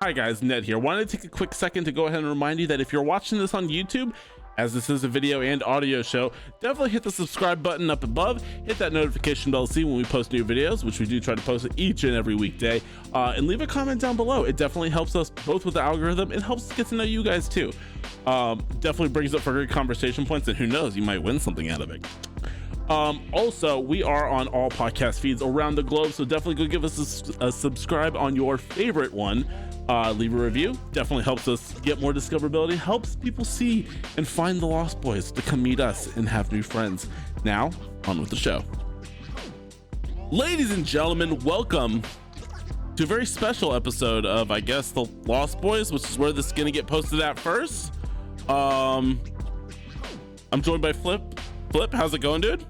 Hi guys, Ned here. Wanted to take a quick second to go ahead and remind you that if you're watching this on YouTube, as this is a video and audio show, definitely hit the subscribe button up above, hit that notification bell to see when we post new videos, which we do try to post each and every weekday, and leave a comment down below. It definitely helps us both with the algorithm. It helps us get to know you guys too. Definitely brings up for great conversation points, and who knows, you might win something out of it. Also, we are on all podcast feeds around the globe, so definitely go give us a subscribe on your favorite one. Leave a review. Definitely helps us get more discoverability, helps people see and find the Lost Boys to come meet us and have new friends. Now, on with the show. Ladies and gentlemen, welcome to a very special episode of, I guess, the Lost Boys, which is where this is going to get posted at first. I'm joined by Flip. Flip, how's it going, dude?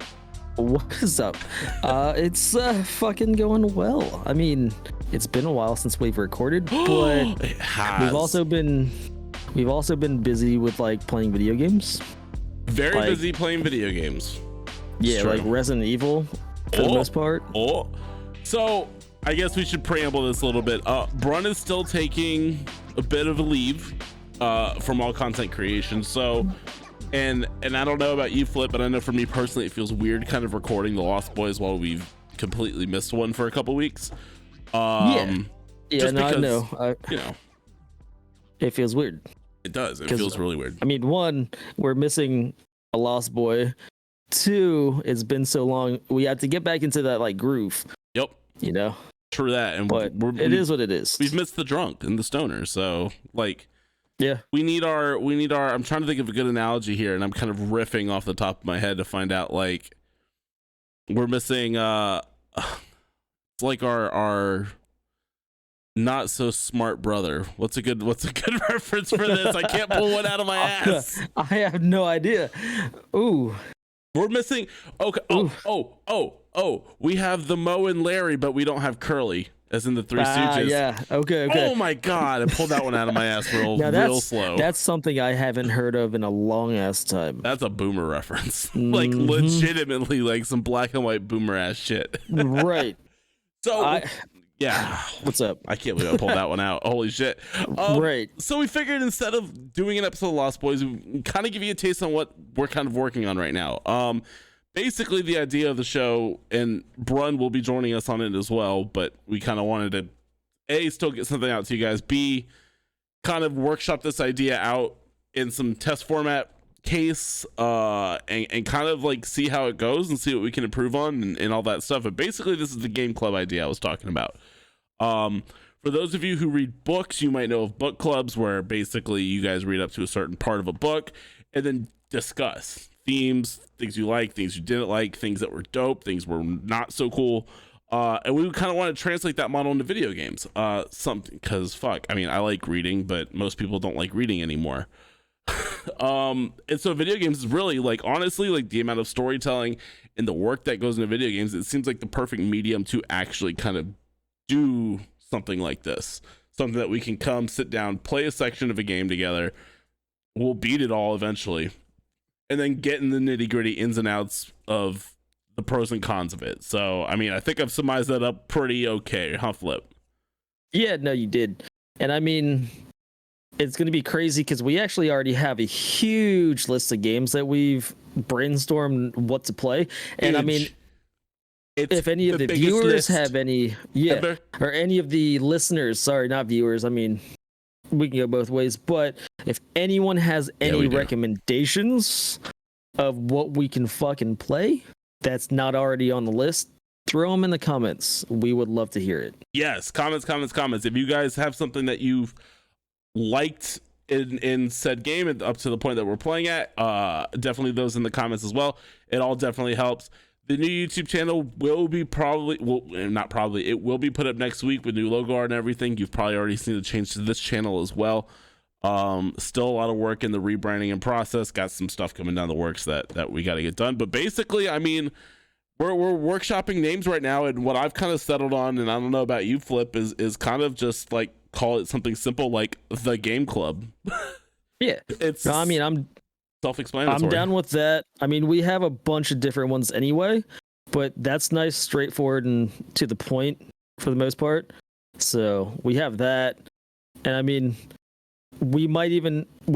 What is up? It's fucking going well. I mean, it's been a while since we've recorded, but It has. we've also been busy with like playing video games. Very busy playing video games. Yeah, True. like Resident Evil for the most part. So I guess we should preamble this a little bit. Brun is still taking a bit of a leave from all content creation. So, and I don't know about you, Flip, but I know for me personally, it feels weird kind of recording the Lost Boys while we've completely missed one for a couple weeks. Yeah, just no, because, I know. You know, It feels weird. it does. It feels really weird. I mean, one, we're missing a Lost Boy. Two, it's been so long. We had to get back into that like groove. Yep. You know. True that. And But it is what it is. We've missed the drunk and the stoner. So like, Yeah. we need our, I'm trying to think of a good analogy here, and I'm kind of riffing off the top of my head to find out, like, we're missing, it's like our not so smart brother. What's a good reference for this? I can't pull one out of my ass. I have no idea. Ooh. We're missing, okay. Oh, we have the Mo and Larry, but we don't have Curly, as in the Three Stooges. Yeah. Okay. Oh my God. I pulled that one out of my ass real slow. That's something I haven't heard of in a long ass time. That's a boomer reference. Like legitimately like some black and white boomer ass shit. Right. So yeah. What's up? I can't believe I pulled that one out. Holy shit. Right. So we figured instead of doing an episode of Lost Boys, we kind of give you a taste on what we're kind of working on right now. Basically the idea of the show, and Brun will be joining us on it as well, but we kind of wanted to A, still get something out to you guys, B, kind of workshop this idea out in some test format case, and kind of like see how it goes and see what we can improve on and all that stuff. But basically this is the game club idea I was talking about. For those of you who read books, you might know of book clubs where basically you guys read up to a certain part of a book and then discuss themes, things you like, things you didn't like, things that were dope, things were not so cool. And we kind of want to translate that model into video games. Something, because fuck, I mean, I like reading, but most people don't like reading anymore. And so video games is really, like, honestly, like the amount of storytelling and the work that goes into video games, it seems like the perfect medium to actually kind of do something like this. Something that we can come, sit down, play a section of a game together. We'll beat it all eventually, and then get in the nitty gritty ins and outs of the pros and cons of it. So, I mean, I think I've summarized that up pretty okay, huh, Flip? Yeah, no, you did. And I mean, it's going to be crazy because we actually already have a huge list of games that we've brainstormed what to play. And I mean, if any of the viewers have any, or any of the listeners, sorry, not viewers, I mean, we can go both ways, but if anyone has any recommendations of what we can fucking play that's not already on the list, throw them in the comments. We would love to hear it. Yes, comments. If you guys have something that you've liked in said game and up to the point that we're playing at, definitely those in the comments as well. It all definitely helps. The new YouTube channel will be it will be put up next week with new logo art and everything. You've probably already seen the change to this channel as well. Still a lot of work in the rebranding and process. Got some stuff coming down the works that we got to get done. But basically, I mean, we're workshopping names right now, and what I've kind of settled on, and I don't know about you, Flip, is kind of just like call it something simple like the Game Club. Yeah, no, I mean, I'm self-explanatory. I'm down with that. I mean, we have a bunch of different ones anyway, but that's nice, straightforward, and to the point for the most part. So we have that. And I mean, we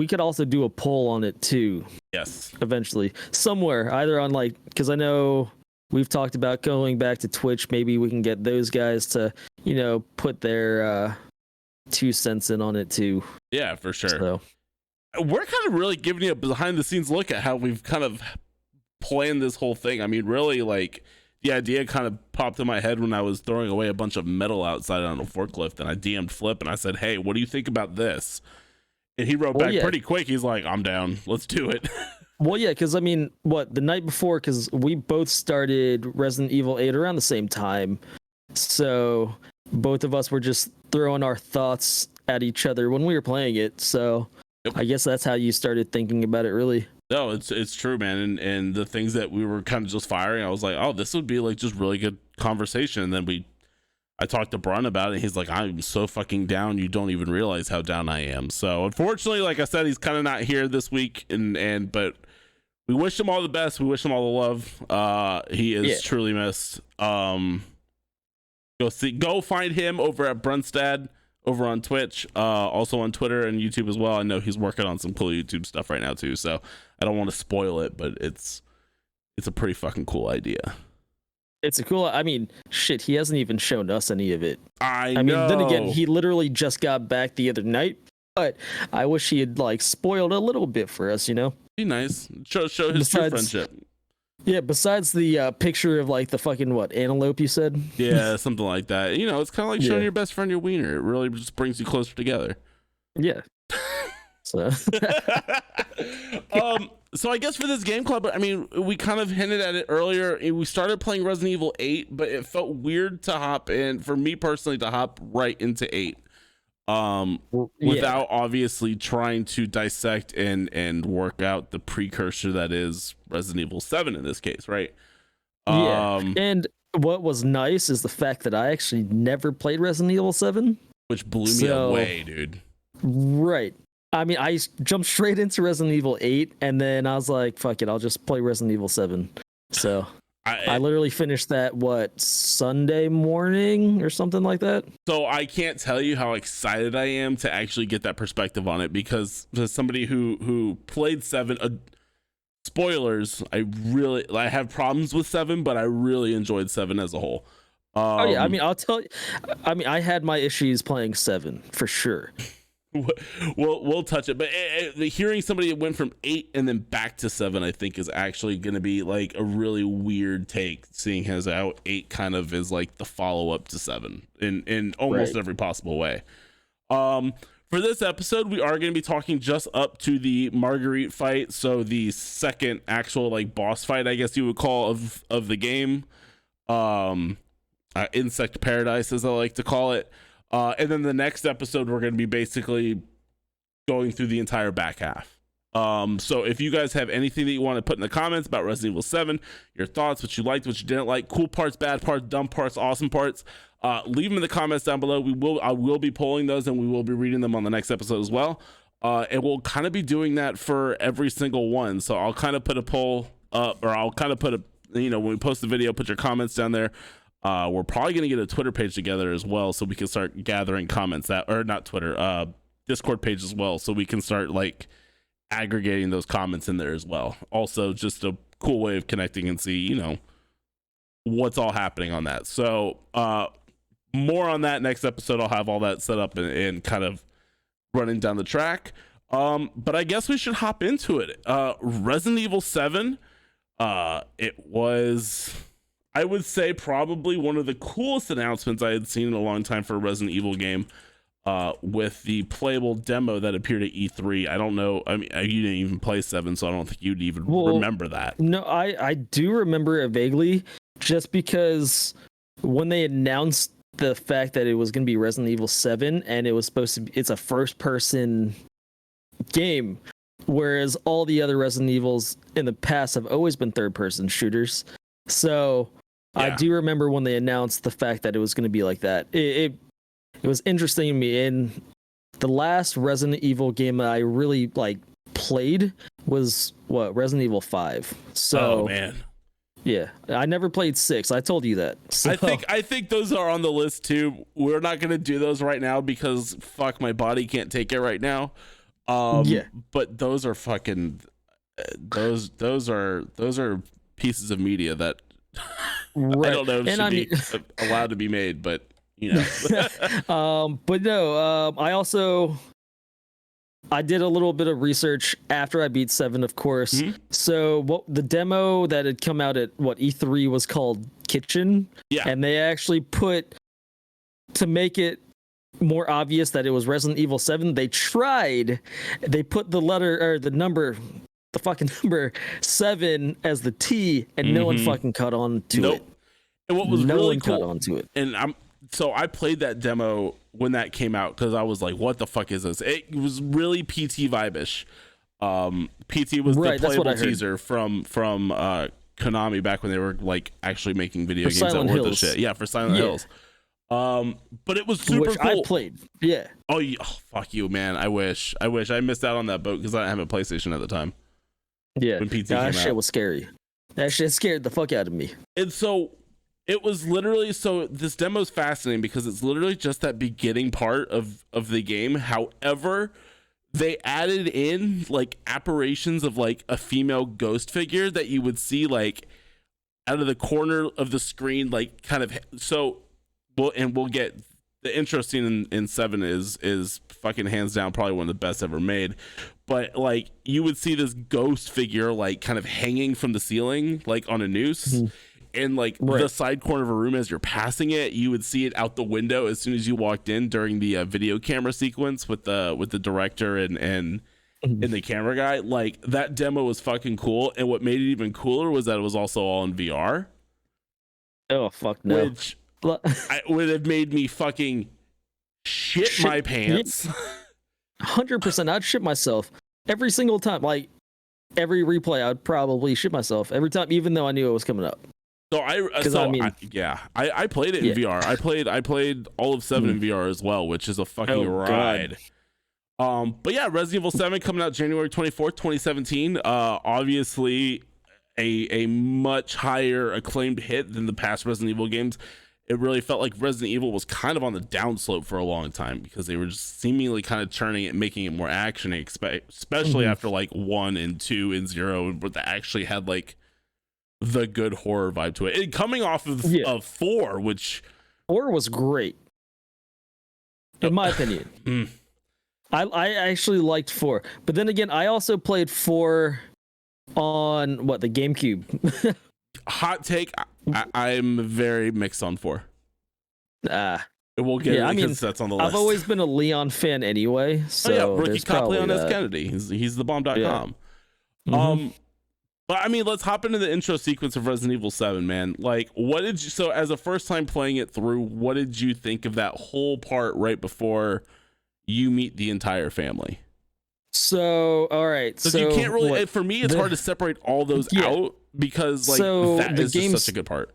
could also do a poll on it too. Yes. Eventually, somewhere, either on because I know we've talked about going back to Twitch. Maybe we can get those guys to, put their 2 cents in on it too. Yeah, for sure. So we're kind of really giving you a behind the scenes look at how we've kind of planned this whole thing. I mean, really, the idea kind of popped in my head when I was throwing away a bunch of metal outside on a forklift, and I DM'd Flip and I said, "Hey, what do you think about this?" And he wrote back pretty quick. He's like, "I'm down. Let's do it." Well, yeah, because I mean, the night before, because we both started Resident Evil 8 around the same time, so both of us were just throwing our thoughts at each other when we were playing it. So yep. I guess that's how you started thinking about it, really. No, it's true, man. And the things that we were kind of just firing, I was like, oh, this would be just really good conversation. And then I talked to Brun about it. And he's like, I'm so fucking down. You don't even realize how down I am. So unfortunately, like I said, he's kind of not here this week. But we wish him all the best. We wish him all the love. He is truly missed. Go find him over at Brunstad over on Twitch, also on Twitter and YouTube as well. I know he's working on some cool YouTube stuff right now too, so I don't want to spoil it, but it's a pretty fucking cool idea. It's a cool, I mean, shit, he hasn't even shown us any of it. I know. Mean, then again, he literally just got back the other night, but I wish he had spoiled a little bit for us, Be nice. Show his true friendship. Yeah, besides the picture of the fucking antelope you said? Yeah, something like that. It's kind of like showing your best friend your wiener. It really just brings you closer together. Yeah. So so I guess for this game club, I mean, we kind of hinted at it earlier. We started playing Resident Evil 8, but it felt weird to hop in, for me personally, to hop right into 8. Without obviously trying to dissect and work out the precursor that is Resident Evil 7 in this case, right? And what was nice is the fact that I actually never played Resident Evil 7, which blew me away, dude. Right. I mean, I jumped straight into Resident Evil 8, and then I was like, fuck it, I'll just play Resident Evil 7. So I literally finished that, Sunday morning or something like that? So I can't tell you how excited I am to actually get that perspective on it, because as somebody who played 7, spoilers, I have problems with 7, but I really enjoyed 7 as a whole. I mean, I'll tell you, I had my issues playing 7, for sure. We'll touch it, but hearing somebody that went from 8 and then back to 7, I think is actually going to be a really weird take, seeing as how 8 kind of is the follow-up to 7 in almost every possible way. For this episode, we are going to be talking just up to the Margarette fight, so the second actual boss fight, I guess you would call, of the game. Insect Paradise, as I like to call it. And then the next episode, we're going to be basically going through the entire back half. So if you guys have anything that you want to put in the comments about Resident Evil 7, your thoughts, what you liked, what you didn't like, cool parts, bad parts, dumb parts, awesome parts, leave them in the comments down below. I will be polling those, and we will be reading them on the next episode as well. And we'll kind of be doing that for every single one. So I'll kind of put a poll up, or I'll kind of put when we post the video, put your comments down there. We're probably going to get a Twitter page together as well, so we can start gathering comments not Twitter, Discord page as well, so we can start aggregating those comments in there as well. Also, just a cool way of connecting and see, what's all happening on that. So, more on that next episode. I'll have all that set up and kind of running down the track. But I guess we should hop into it. Resident Evil 7, it was, I would say, probably one of the coolest announcements I had seen in a long time for a Resident Evil game, with the playable demo that appeared at E3. I don't know. I mean, you didn't even play 7, so I don't think you'd even remember that. No, I do remember it vaguely, just because when they announced the fact that it was going to be Resident Evil 7 and it was supposed to be, it's a first-person game, whereas all the other Resident Evils in the past have always been third-person shooters. So I do remember when they announced the fact that it was going to be like that. It was interesting to me. And the last Resident Evil game that I really played was Resident Evil 5. So, oh man, Yeah, I never played 6. I told you that. So. I think those are on the list too. We're not gonna do those right now because fuck, my body can't take it right now. Yeah, but those are fucking those are pieces of media that right. I don't know if should be allowed to be made, but you know. But no, I did a little bit of research after I beat 7, of course. Mm-hmm. So what the demo that had come out at E3 was called Kitchen. Yeah. And they actually put, to make it more obvious that it was Resident Evil 7, they put the fucking number 7 as the T, and no one fucking caught on to it. And what was no really one cool, caught on to it. And I played that demo when that came out because I was like, what the fuck is this? It was really PT vibe-ish. PT was the playable teaser from Konami back when they were like actually making video games that weren't the shit. Yeah, for Silent Hills. But it was super cool. I played. Yeah. Oh, fuck you, man. I wish I missed out on that boat because I didn't have a PlayStation at the time. Yeah. When PT came out. That shit was scary. That shit scared the fuck out of me. And so it was literally, this demo is fascinating because it's literally just that beginning part of the game. However, they added in like apparitions of like a female ghost figure that you would see like out of the corner of the screen, like kind of. So we'll get the intro scene in 7 is fucking hands down probably one of the best ever made. But like you would see this ghost figure like kind of hanging from the ceiling like on a noose. Mm-hmm. And like the side corner of a room as you're passing it, you would see it out the window as soon as you walked in during the video camera sequence with the director and the camera guy. Like that demo was fucking cool, and what made it even cooler was that it was also all in VR. Oh fuck no! Which would have made me fucking shit my pants. 100%, I'd shit myself every single time. Like every replay, I'd probably shit myself every time, even though I knew it was coming up. So I played it in VR. I played all of 7 in VR as well, which is a fucking ride. But yeah, Resident Evil 7 coming out January 24th, 2017. Obviously a much higher acclaimed hit than the past Resident Evil games. It really felt like Resident Evil was kind of on the downslope for a long time because they were just seemingly kind of turning it, making it more action-y, especially after like 1 and 2 and 0, where they actually had like the good horror vibe to it. And coming off of 4, which 4 was great in my opinion. I actually liked 4, but then again, I also played 4 on the GameCube. Hot take, I'm very mixed on 4. We'll get it because that's on the list. I've always been a Leon fan anyway. So rookie cop Leon S. Kennedy. He's the bomb.com. Yeah. But I mean, let's hop into the intro sequence of Resident Evil 7, man. Like, what did you, so as a first time playing it through, what did you think of that whole part right before you meet the entire family? So, all right. So you can't really, for me, it's hard to separate all those out because like that is just such a good part.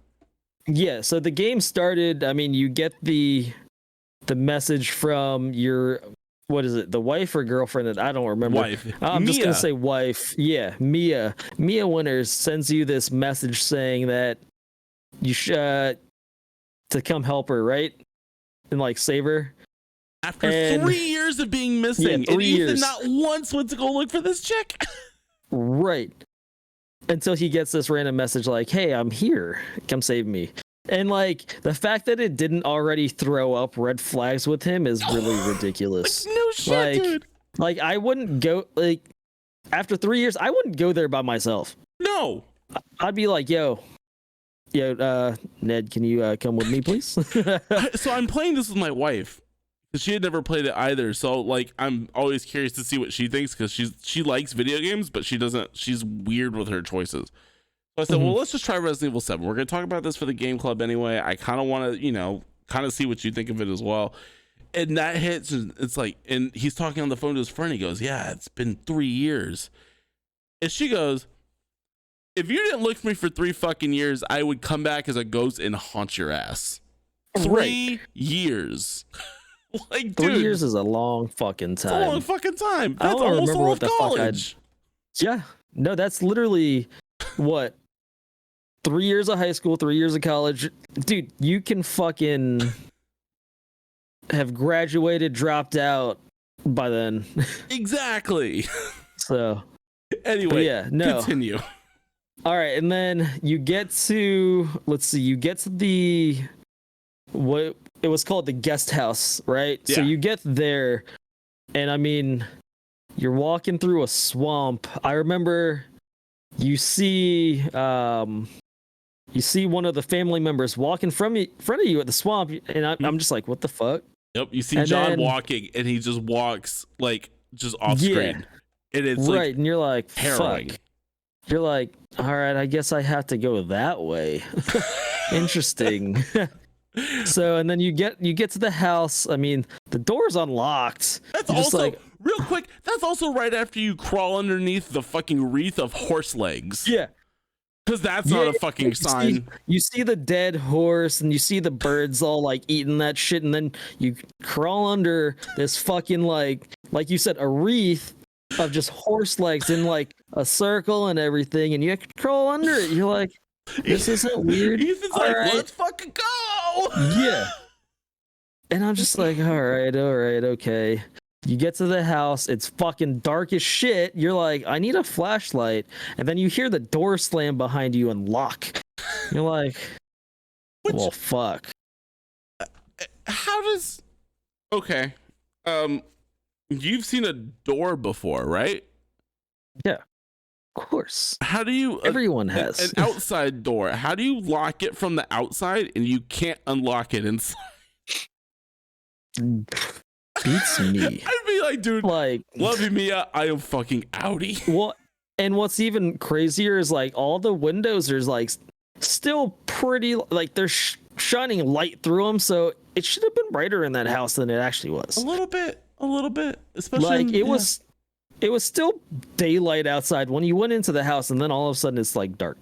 Yeah. So the game started, I mean, you get the message from your, what is it, the wife or girlfriend? I don't remember. Wife. I'm just gonna say wife. Yeah, Mia. Mia Winters sends you this message saying that you should to come help her, right? And like save her. After 3 years of being missing, and Ethan not once went to go look for this chick. Right. Until he gets this random message like, "Hey, I'm here. Come save me." And like the fact that it didn't already throw up red flags with him is really ridiculous. Like, no shit, dude. Like I wouldn't go after 3 years, I wouldn't go there by myself. No. I'd be like, yo, Ned, can you come with me, please? So I'm playing this with my wife because she had never played it either. So like I'm always curious to see what she thinks because she likes video games, but she's weird with her choices. So I said, well, let's just try Resident Evil 7. We're going to talk about this for the Game Club anyway. I kind of want to, kind of see what you think of it as well. And that hits, it's like, and he's talking on the phone to his friend. He goes, yeah, it's been 3 years. And she goes, if you didn't look for me for 3 fucking years, I would come back as a ghost and haunt your ass. 3 years. Like, 3 years is a long fucking time. It's a long fucking time. That's almost all of college. Yeah. No, that's literally what? 3 years of high school, 3 years of college. Dude, you can fucking have graduated, dropped out by then. Exactly. So anyway, yeah, no. Continue. All right, and then you get to the what it was called, the guest house, right? Yeah. So you get there, and I mean, you're walking through a swamp. I remember you see one of the family members walking from in front of you at the swamp, and I'm just like, what the fuck? Yep, you see And John then, walking, and he just walks like just off screen, and it's right, like and you're like, harrowing. fuck. You're like, all right, I guess I have to go that way. Interesting. So, and then you get to the house. I mean, the door's unlocked. That's You're just also like, real quick. That's also right after you crawl underneath the fucking wreath of horse legs. yeah. Because that's not a fucking sign. You see the dead horse, and you see the birds all like eating that shit, and then you crawl under this fucking like you said, a wreath of just horse legs in like a circle and everything, and you have to crawl under it. You're like, this isn't weird. Ethan's all like, right. let's fucking go. Yeah. And I'm just like, all right, okay. You get to the house, it's fucking dark as shit. You're like, I need a flashlight. And then you hear the door slam behind you and lock. You're like, well, fuck. How does... Okay. You've seen a door before, right? Yeah. Of course. How do you... Everyone has. An outside door. How do you lock it from the outside and you can't unlock it inside? Beats me. I'd be like, dude, like, love you, Mia. I am fucking outie. Well, and what's even crazier is like all the windows are like still pretty, like they're shining light through them. So it should have been brighter in that house than it actually was. A little bit. Especially like it was still daylight outside when you went into the house, and then all of a sudden it's like dark.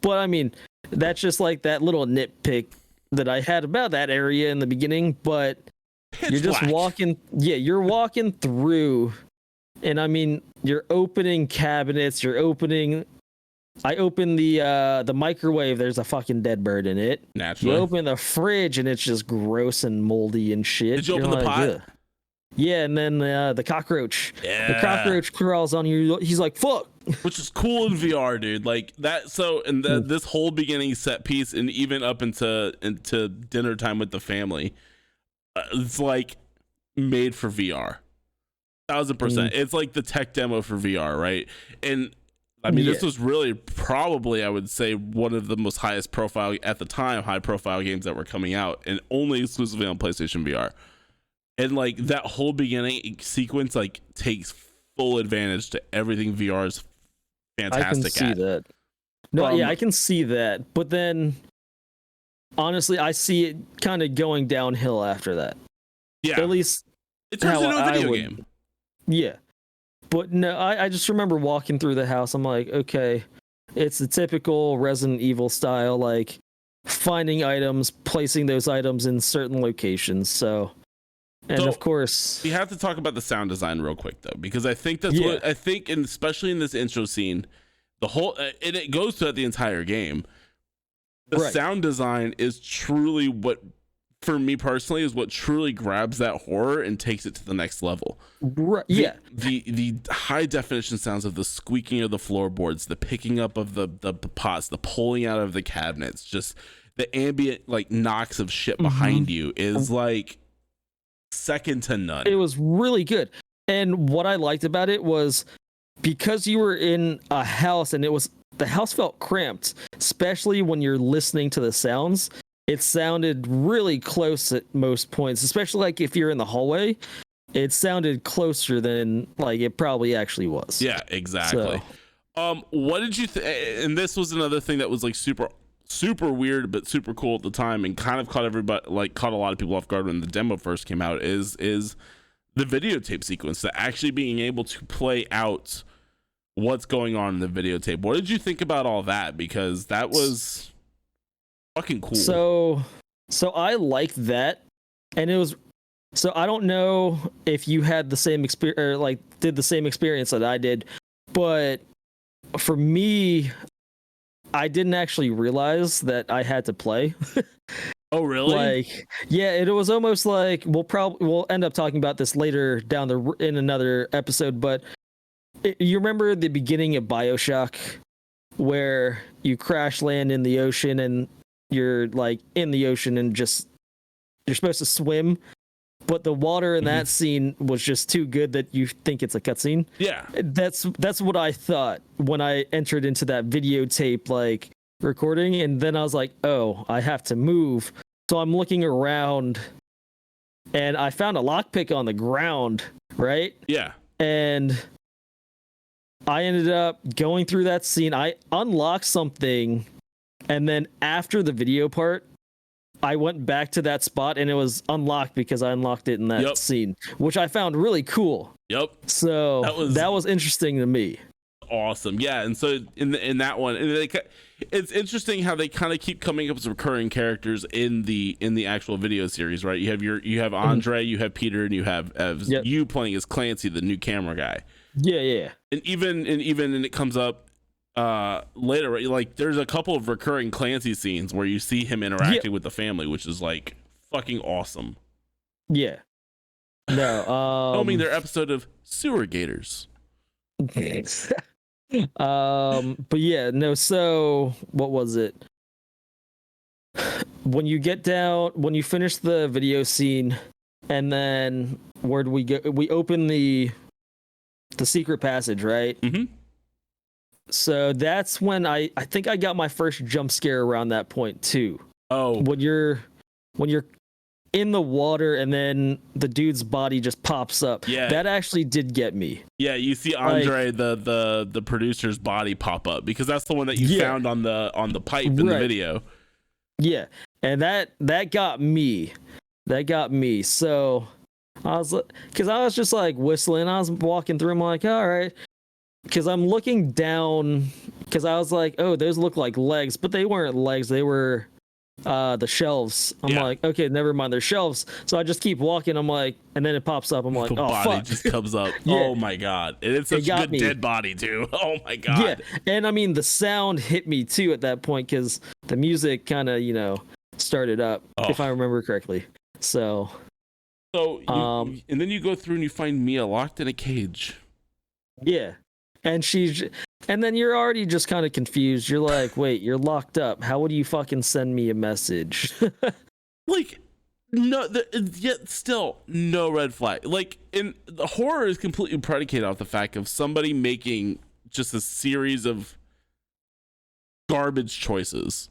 But I mean, that's just like that little nitpick that I had about that area in the beginning. But you're just walking. Yeah, you're walking through, and I mean, you're opening cabinets. I open the microwave. There's a fucking dead bird in it. Naturally. You open the fridge, and it's just gross and moldy and shit. Did you open the pot? Ugh. Yeah, and then the cockroach. Yeah. The cockroach crawls on you. He's like, fuck. Which is cool in VR, dude. Like that. So, and this whole beginning set piece, and even up into dinner time with the family, it's like made for VR. 1000%. It's like the tech demo for VR, right? And I mean, this was really probably, I would say, one of the most highest profile at the time, high profile games that were coming out, and only exclusively on PlayStation VR. And like that whole beginning sequence, like takes full advantage to everything VR is fantastic at. I can see that. No, yeah, I can see that. But then, honestly, I see it kind of going downhill after that. Yeah, at least it turns into a video game. Yeah, but no, I just remember walking through the house. I'm like, okay, it's the typical Resident Evil style, like finding items, placing those items in certain locations. So. And of course, we have to talk about the sound design real quick, though, because I think that's what I think, and especially in this intro scene, the whole and it goes throughout the entire game. The sound design is truly what, for me personally, is what truly grabs that horror and takes it to the next level. Right. The high definition sounds of the squeaking of the floorboards, the picking up of the pots, the pulling out of the cabinets, just the ambient like knocks of shit behind you is like second to none. It was really good. And what I liked about it was because you were in a house and the house felt cramped, especially when you're listening to the sounds. It sounded really close at most points, especially like if you're in the hallway. It sounded closer than like it probably actually was. Yeah, exactly. So. What did you think? And this was another thing that was like super weird but super cool at the time, and kind of caught a lot of people off guard when the demo first came out, is the videotape sequence, that actually being able to play out what's going on in the videotape. What did you think about all that? Because that was fucking cool. So I liked that, and it was, so I don't know if you had the same experience or like did the same experience that I did, but for me, I didn't actually realize that I had to play. Oh, really? Like, yeah, it was almost like we'll end up talking about this later in another episode. But you remember the beginning of BioShock, where you crash land in the ocean and you're like in the ocean and just you're supposed to swim, but the water in that scene was just too good that you think it's a cutscene. Yeah, that's what I thought when I entered into that videotape like recording, and then I was like, oh, I have to move. So I'm looking around, and I found a lockpick on the ground, right? Yeah. And I ended up going through that scene. I unlocked something, and then after the video part, I went back to that spot, and it was unlocked because I unlocked it in that scene, which I found really cool. Yep. So that was interesting to me. Awesome. Yeah. And so in that one, it's interesting how they kind of keep coming up with recurring characters in the actual video series, right? You have Andre, you have Peter, and you have you playing as Clancy, the new camera guy. Yeah. And even it comes up later, right? Like there's a couple of recurring Clancy scenes where you see him interacting with the family, which is like fucking awesome. Yeah. No. Filming their episode of Sewer Gators. But yeah, no, so what was it? When you finish the video scene, and then where do we go? We open the secret passage, right? Mm-hmm. So that's when I think I got my first jump scare around that point too. Oh, when you're in the water and then the dude's body just pops up. Yeah, that actually did get me. Yeah, you see Andre, like, the producer's body pop up because that's the one that you found on the pipe in the video. Yeah, and that got me. That got me. So I was just like whistling. I was walking through. I'm like, all right, because I'm looking down. Because I was like, oh, those look like legs, but they weren't legs. They were the shelves. I'm like, okay, never mind, they're shelves. So I just keep walking. I'm like, and then it pops up. I'm like, oh, body fuck. just comes up. Yeah. Oh my god, and it's such a good dead body too. Oh my god. Yeah, and I mean the sound hit me too at that point because the music kind of started up, if I remember correctly. So and then you go through and you find Mia locked in a cage. Yeah, and then you're already just kind of confused. You're like, wait, you're locked up. How would you fucking send me a message? Like, no, yet still no red flag. Like, in the horror is completely predicated off the fact of somebody making just a series of garbage choices.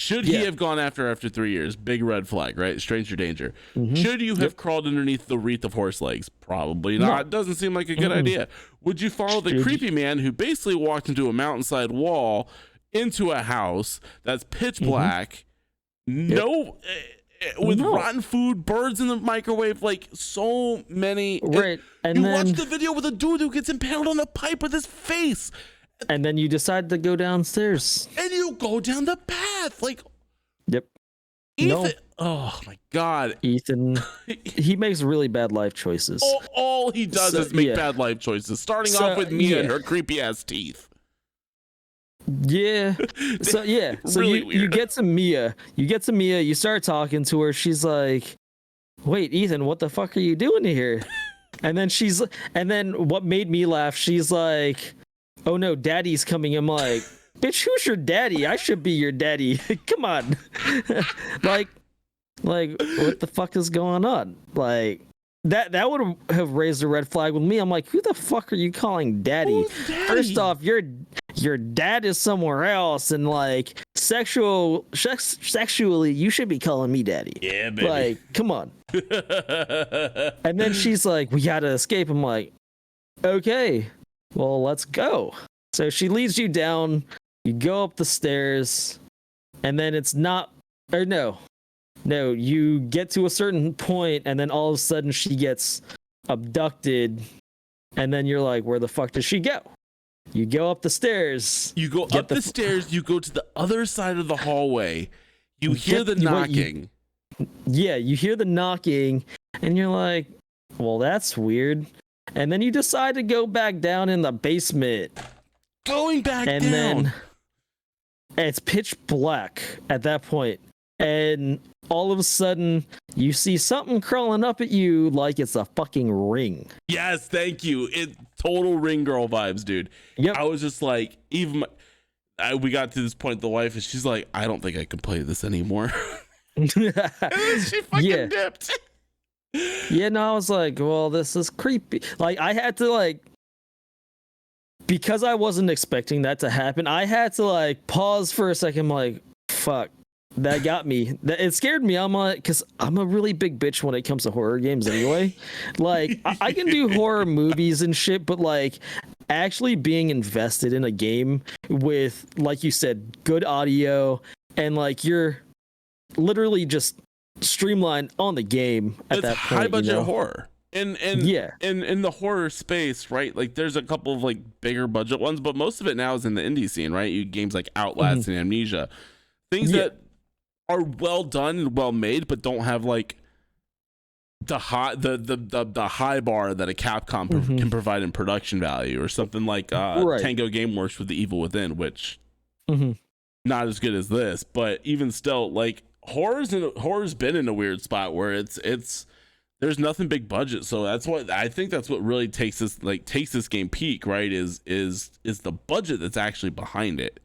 Should he have gone after 3 years? Big red flag, right? Stranger danger. Mm-hmm. Should you have crawled underneath the wreath of horse legs? Probably not. No. Doesn't seem like a good idea. Would you follow the creepy man who basically walked into a mountainside wall, into a house that's pitch black, with rotten food, birds in the microwave, like so many. Right. And you then watch the video with a dude who gets impaled on a pipe with his face. And then you decide to go downstairs. And you go down the path. Like, yep. Ethan. Oh, my God. Ethan. He makes really bad life choices. All he does is make bad life choices. Starting off with Mia and her creepy ass teeth. Yeah. So, yeah. So really you get to Mia. You start talking to her. She's like, wait, Ethan, what the fuck are you doing here? And then what made me laugh, she's like, oh no, daddy's coming. I'm like, bitch, who's your daddy? I should be your daddy. Come on. like what the fuck is going on? Like that would have raised a red flag with me. I'm like, who the fuck are you calling daddy? First off, your dad is somewhere else, and like sexually you should be calling me daddy. Yeah, baby. Like, come on. And then she's like, we gotta escape. I'm like, okay, well, let's go. So she leads you down, you go up the stairs, and then you get to a certain point, and then all of a sudden she gets abducted, and then you're like, where the fuck does she go? You go up the stairs. You go up the stairs, you go to the other side of the hallway, you hear the knocking. You hear the knocking, and you're like, well, that's weird. And then you decide to go back down in the basement. Going back down. and it's pitch black at that point, and all of a sudden you see something crawling up at you like it's a fucking ring. Yes, thank you. It total Ring Girl vibes, dude. Yep. I was just like, even we got to this point, the wife, and she's like, I don't think I can play this anymore. And then she fucking dipped. Yeah, no, I was like, well, this is creepy. Like, I had to, like, because I wasn't expecting that to happen, I had to, like, pause for a second. I'm like, fuck, that got me. It scared me. I'm like, because I'm a really big bitch when it comes to horror games anyway. Like, I can do horror movies and shit, but, like, actually being invested in a game with, like you said, good audio, and, like, you're literally just streamlined on the game at that point. High budget horror. And in the horror space, right? Like, there's a couple of like bigger budget ones, but most of it now is in the indie scene, right? Games like Outlast and Amnesia, things that are well done and well made, but don't have like the high bar that a Capcom can provide in production value, or something like Tango Gameworks with The Evil Within, which not as good as this, but even still, like, horror's been in a weird spot where it's there's nothing big budget. So that's what I think, that's what really takes this game peak, right? Is the budget that's actually behind it,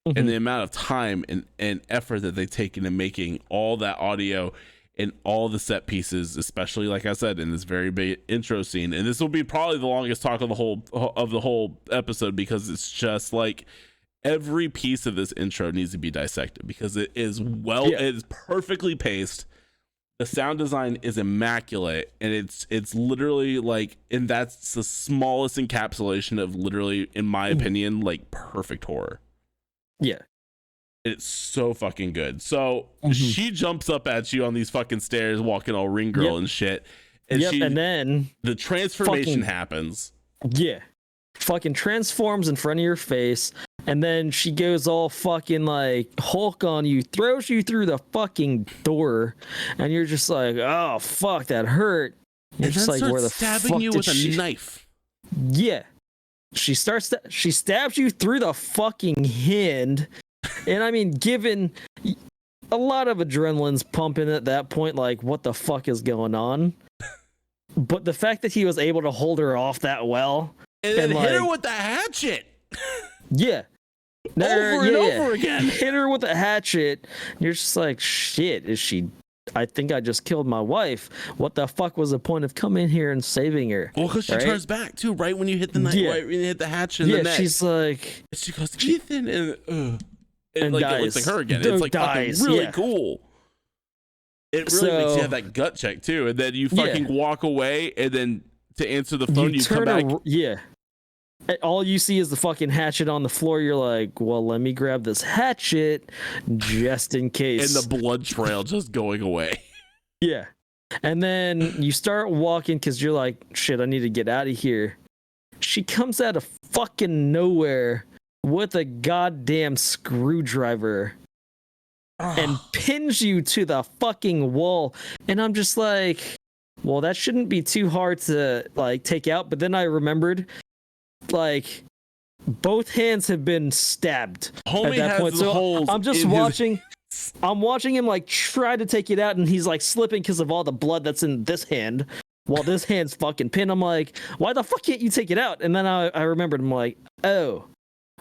and the amount of time and effort that they take into making all that audio and all the set pieces, especially, like I said, in this very big intro scene. And this will be probably the longest talk of the whole episode, because it's just like every piece of this intro needs to be dissected, because it is it is perfectly paced. The sound design is immaculate, and it's literally like, and that's the smallest encapsulation of literally, in my opinion, like perfect horror. Yeah. It's so fucking good. So she jumps up at you on these fucking stairs, walking all Ring Girl and shit. And and then the transformation happens. Yeah. Fucking transforms in front of your face, and then she goes all fucking like Hulk on you, throws you through the fucking door, and you're just like, oh fuck, that hurt. You're and just then like, where the stabbing fuck you did with she... a knife. Yeah. She stabs you through the fucking hand. And I mean, given a lot of adrenaline's pumping at that point, like, what the fuck is going on? But the fact that he was able to hold her off that well, and then hit her with the hatchet. Yeah. Over and over again. Hit her with a hatchet. You're just like, shit, is she... I think I just killed my wife. What the fuck was the point of coming here and saving her? Well, because she turns back too, right when you hit the right when you hit the hatchet in the neck. She's like... She goes, Ethan, and like, dies. It looks like her again. It's like fucking really cool. It really makes you have that gut check too, and then you fucking walk away, and then to answer the phone, you come back. All you see is the fucking hatchet on the floor. You're like, well, let me grab this hatchet just in case. And the blood trail just going away. Yeah. And then you start walking because you're like, shit, I need to get out of here. She comes out of fucking nowhere with a goddamn screwdriver and pins you to the fucking wall. And I'm just like, well, that shouldn't be too hard to like take out. But then I remembered, like, both hands have been stabbed Homie at that point. So I'm just watching. I'm watching him like try to take it out, and he's like slipping because of all the blood that's in this hand, while this hand's fucking pinned. I'm like, why the fuck can't you take it out? And then I remembered. I'm like, oh,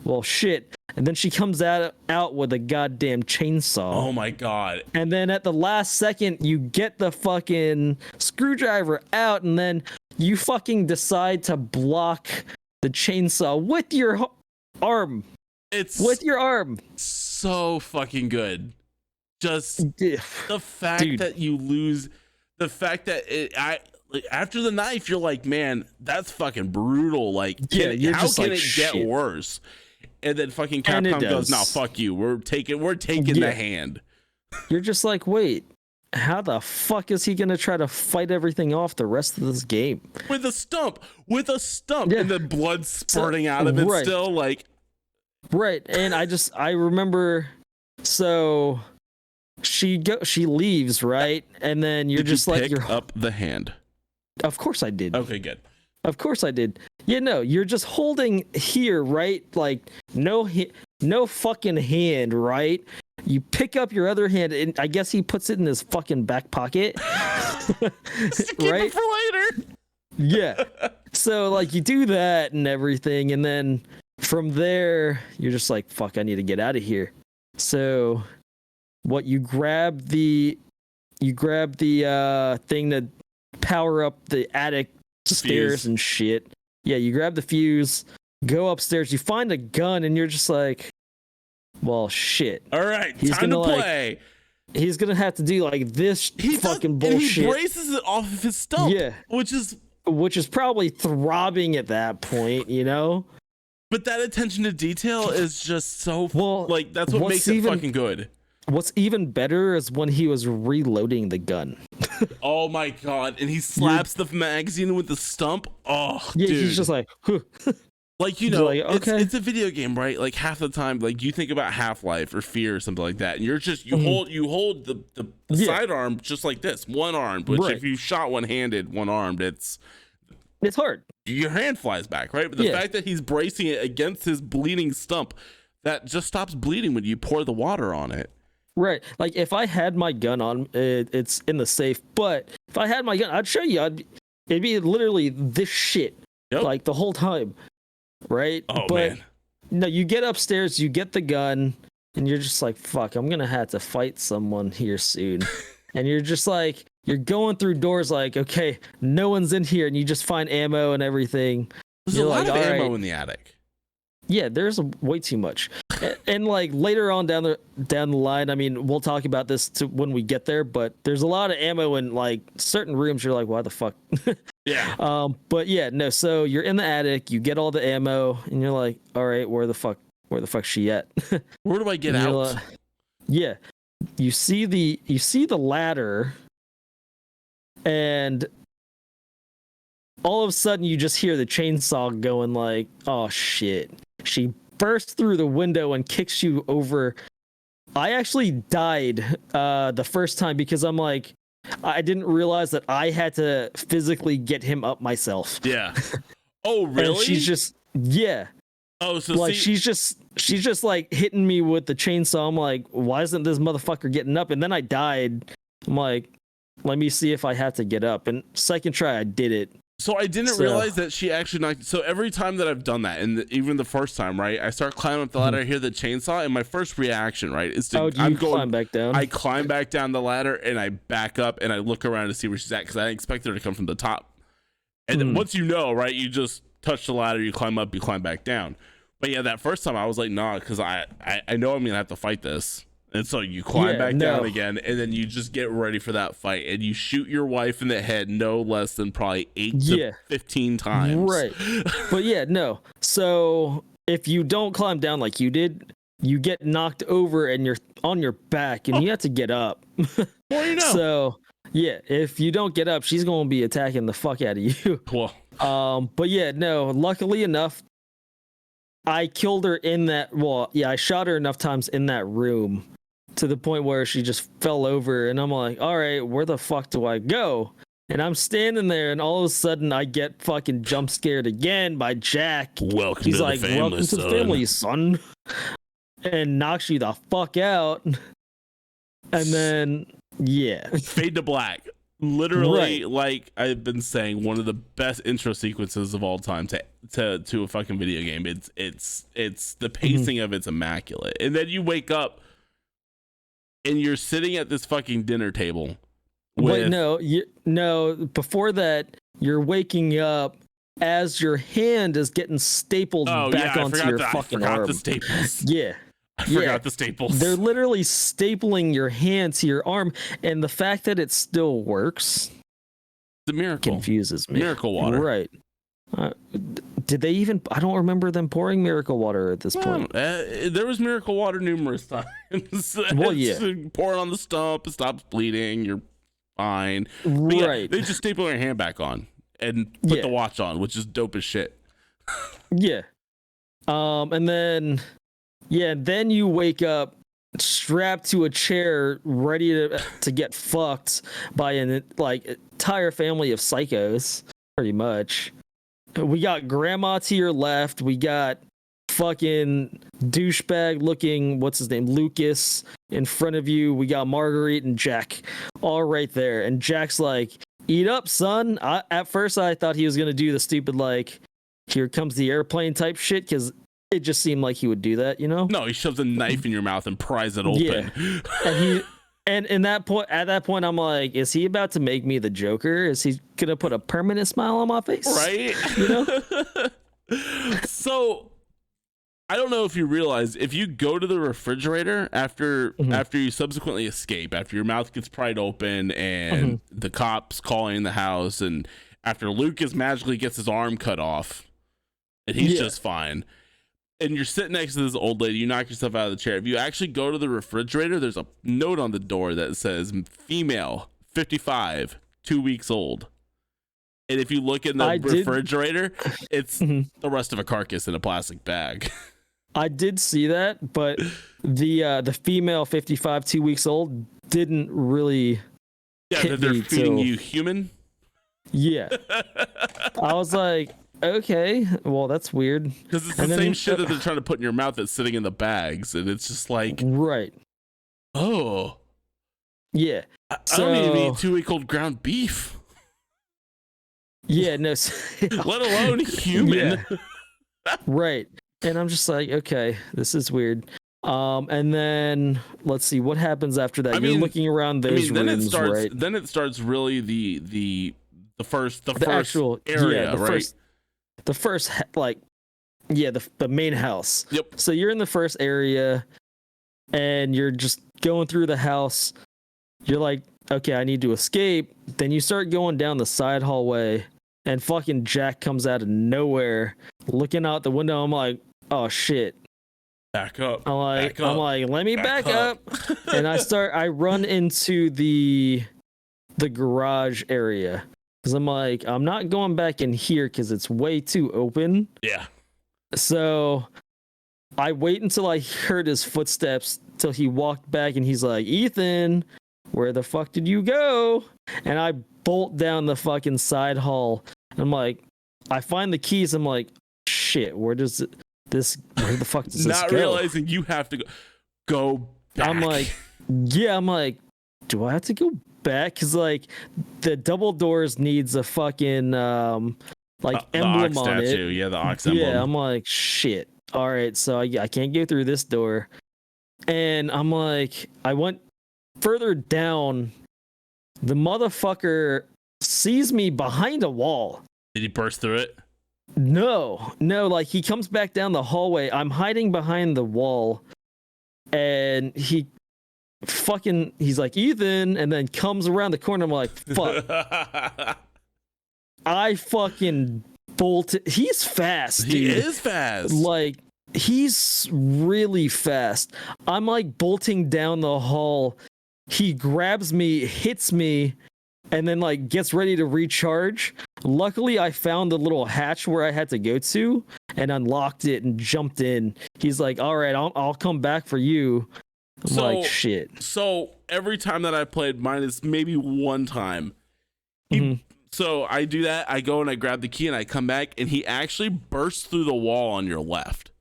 well, shit. And then she comes out with a goddamn chainsaw. Oh my god. And then at the last second, you get the fucking screwdriver out, and then you fucking decide to block the chainsaw with your arm. With your arm. So fucking good. Just the fact that you lose, the fact that after the knife, you're like, man, that's fucking brutal. Like, how can it get worse? And then fucking Capcom goes, no, fuck you. We're taking the hand. You're just like, wait, how the fuck is he gonna try to fight everything off the rest of this game? With a stump, and the blood spurting out of it still, like. Right, and I remember, so she leaves, right? And then you're just like, you're up the hand. Of course I did. Okay, good. Of course I did. Yeah, no, you're just holding here, right? Like, no, no fucking hand, right? You pick up your other hand, and I guess he puts it in his fucking back pocket. Just to keep it for later. Yeah. So, like, you do that and everything, and then from there, you're just like, fuck, I need to get out of here. So, what, you grab the thing to power up the attic stairs and shit. Yeah, you grab the fuse, go upstairs, you find a gun, and you're just like, well, shit. All right, time to play. He's gonna have to do like this fucking bullshit. And he braces it off of his stump. Yeah, which is probably throbbing at that point, you know. But that attention to detail is just so like that's what makes it fucking good. What's even better is when he was reloading the gun. Oh my god! And he slaps the magazine with the stump. Oh, yeah, dude. He's just like, like, you know, like, okay. it's a video game, right? Like half the time, like you think about Half-Life or Fear or something like that, and you're just you hold the sidearm just like this, one armed. Which if you shot one-handed, one-armed, it's hard. Your hand flies back, right? But the fact that he's bracing it against his bleeding stump, that just stops bleeding when you pour the water on it. Right. Like if I had my gun on, it's in the safe. But if I had my gun, I'd show you. It'd be literally this shit, like the whole time. Right. Oh, but man. No, you get upstairs, you get the gun, and you're just like, fuck, I'm gonna have to fight someone here soon. And you're just like, you're going through doors like, okay, no one's in here, and you just find ammo and everything. There's a lot of ammo in the attic. Yeah, there's way too much. And like later on down the line, I mean, we'll talk about this when we get there, but there's a lot of ammo in like certain rooms. You're like, why the fuck? Yeah. But yeah, no. So you're in the attic, you get all the ammo, and you're like, all right, where the fuck's she at? Where do I get out? Yeah. You see the ladder, and all of a sudden you just hear the chainsaw going like, oh shit. She bursts through the window and kicks you over. I actually died the first time because I'm like, I didn't realize that I had to physically get him up myself. Yeah. Oh, really? And she's just, yeah. Oh, so like she's just like hitting me with the chainsaw. I'm like, why isn't this motherfucker getting up? And then I died. I'm like, let me see if I have to get up. And second try, I did it. So I didn't realize that she actually knocked. So every time that I've done that, and even the first time, right, I start climbing up the ladder, I hear the chainsaw, and my first reaction, right, is to climb back down. I climb back down the ladder, and I back up, and I look around to see where she's at because I expect her to come from the top. And then once you know, right, you just touch the ladder, you climb up, you climb back down. But yeah, that first time I was like, nah, because I know I'm gonna have to fight this. And so you climb back down again, and then you just get ready for that fight, and you shoot your wife in the head no less than probably 8 to 15 times. Right. But yeah, no. So if you don't climb down like you did, you get knocked over and you're on your back, and you have to get up. Well, you know. So yeah, if you don't get up, she's going to be attacking the fuck out of you. Well. But yeah, no. Luckily enough, I killed her in that. Well, yeah, I shot her enough times in that room to the point where she just fell over, and I'm like, all right, where the fuck do I go? And I'm standing there, and all of a sudden I get fucking jump scared again by Jack. Welcome He's to like, the family, welcome to the family, son. And knocks you the fuck out. And then, yeah. Fade to black. Literally, like I've been saying, one of the best intro sequences of all time to a fucking video game. It's the pacing of it's immaculate. And then you wake up, and you're sitting at this fucking dinner table. Wait, no. Before that, you're waking up as your hand is getting stapled back onto your fucking arm. I forgot the staples. Yeah. I forgot the staples. They're literally stapling your hand to your arm, and the fact that it still works, the miracle confuses me. Miracle water, right? Did they even? I don't remember them pouring miracle water at this point. There was miracle water numerous times. Well, yeah. Pour it on the stump, it stops bleeding, you're fine. Right. Yeah, they just staple your hand back on and put the watch on, which is dope as shit. Yeah. And then, then you wake up strapped to a chair, ready to get fucked by an entire family of psychos, pretty much. We got grandma to your left. We got fucking douchebag looking, what's his name, Lucas, in front of you. We got Marguerite and Jack all right there. And Jack's like, eat up, son. At first, I thought he was going to do the stupid, like, here comes the airplane type shit, because it just seemed like he would do that, you know? No, he shoves a knife in your mouth and pries it open. Yeah. And at that point, I'm like, is he about to make me the Joker? Is he going to put a permanent smile on my face? Right? You know? So, I don't know if you realize, if you go to the refrigerator after you subsequently escape, after your mouth gets pried open and the cops calling the house, and after Lucas magically gets his arm cut off and he's just fine, and you're sitting next to this old lady, you knock yourself out of the chair. If you actually go to the refrigerator, there's a note on the door that says female 55 2 weeks old. And if you look in the refrigerator, it's the rest of a carcass in a plastic bag. I did see that, but the female 55 2 weeks old didn't really hit they're me feeding you human. Yeah. I was like, okay, well, that's weird. Because it's the same shit that they're trying to put in your mouth that's sitting in the bags, and it's just like, right. Oh. Yeah. I don't even eat 2 week old ground beef. Yeah, no. Let alone human. Yeah. Right. And I'm just like, okay, this is weird. And then let's see what happens after that. You're looking around those rooms, right? Then it starts really the first actual area, right? The first the main house. Yep. So you're in the first area, and you're just going through the house. You're like, okay, I need to escape. Then you start going down the side hallway, and fucking Jack comes out of nowhere, looking out the window. I'm like, oh shit. Back up. I'm like, let me back up. And I run into the garage area. Because I'm like, I'm not going back in here because it's way too open. Yeah. So I wait until I heard his footsteps till he walked back, and he's like, Ethan, where the fuck did you go? And I bolt down the fucking side hall. I'm like, I find the keys. I'm like, shit, where the fuck does this go? Not realizing you have to go back. I'm like, do I have to go back? Because like the double doors needs a fucking emblem on statue. it. Yeah, the ox emblem. Yeah, I'm like, shit. All right, so I can't go through this door. And I'm like, I went further down. The motherfucker sees me behind a wall. Did he burst through it? No, like he comes back down the hallway. I'm hiding behind the wall, and he's like, Ethan, and then comes around the corner. I'm like, fuck. I fucking bolted. He's fast, dude. He is fast. Like, he's really fast. I'm like bolting down the hall. He grabs me, hits me, and then like gets ready to recharge. Luckily, I found the little hatch where I had to go to and unlocked it and jumped in. He's like, all right, I'll come back for you. I'm like, shit. So every time that I played, minus maybe one time, so I do that. I go and I grab the key and I come back, and he actually bursts through the wall on your left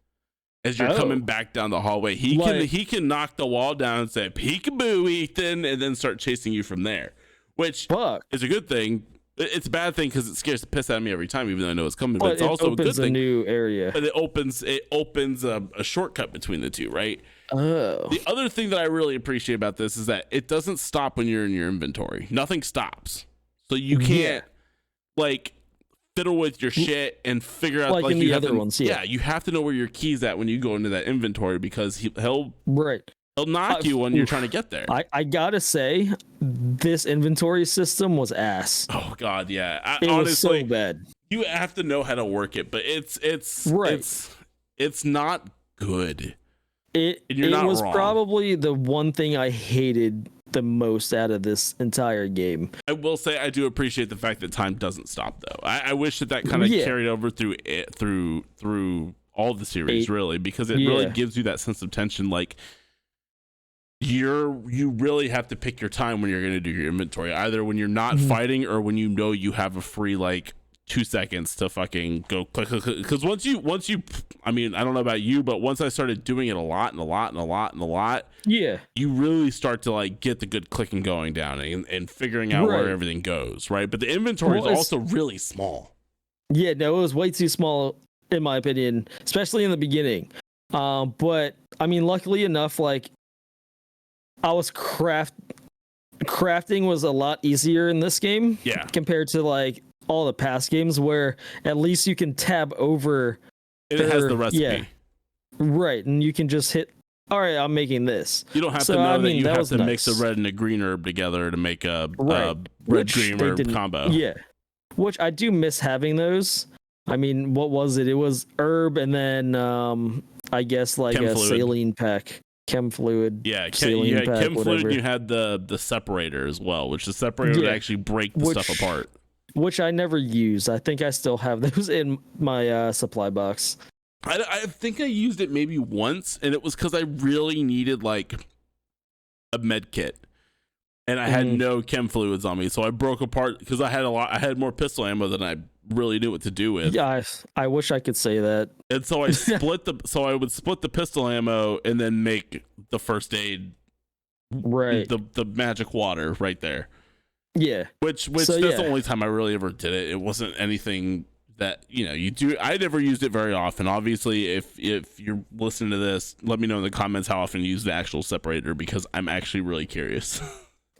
as you're coming back down the hallway. He can knock the wall down and say, peekaboo, Ethan, and then start chasing you from there, which is a good thing. It's a bad thing because it scares the piss out of me every time, even though I know it's coming. But it's also a good thing. A new area. But it opens a shortcut between the two, right? Oh. The other thing that I really appreciate about this is that it doesn't stop when you're in your inventory. Nothing stops, so you can't like fiddle with your shit and figure out like in the other ones. Yeah, you have to know where your key's at when you go into that inventory, because he'll knock you when you're trying to get there. I gotta say, this inventory system was ass. Oh god, yeah. It was so bad. You have to know how to work it, but it's not good. It was probably the one thing I hated the most out of this entire game. I will say I do appreciate the fact that time doesn't stop, though. I wish that kind of carried over through all the series, really, because it really gives you that sense of tension. Like, you really have to pick your time when you're going to do your inventory, either when you're not fighting or when you know you have a free like 2 seconds to fucking go click. Because once you, I mean, I don't know about you, but once I started doing it a lot, yeah, you really start to like get the good clicking going down and figuring out where everything goes, right? But the inventory is also really small. Yeah, no, it was way too small in my opinion, especially in the beginning. But I mean, luckily enough, like I was crafting was a lot easier in this game, compared to like all the past games where at least you can tab over. And it has the recipe, right, and you can just hit. All right, I'm making this. You don't have to know that you have to mix a red and a green herb together to make a red green herb combo. Yeah, which I do miss having those. I mean, what was it? It was herb and then I guess like a saline pack, chem fluid. Yeah, you had chem fluid. And you had the separator as well, which the separator would actually break the stuff apart. Which I never use. I think I still have those in my supply box. I think I used it maybe once, and it was because I really needed like a med kit, and I had no chem fluids on me, so I broke apart because I had more pistol ammo than I really knew what to do with. Yeah, I wish I could say that. And so I would split the pistol ammo and then make the first aid, right? The magic water right there. Yeah, which that's the only time I really ever did it. It wasn't anything that you do. I never used it very often. Obviously, if you're listening to this, let me know in the comments how often you use the actual separator, because I'm actually really curious.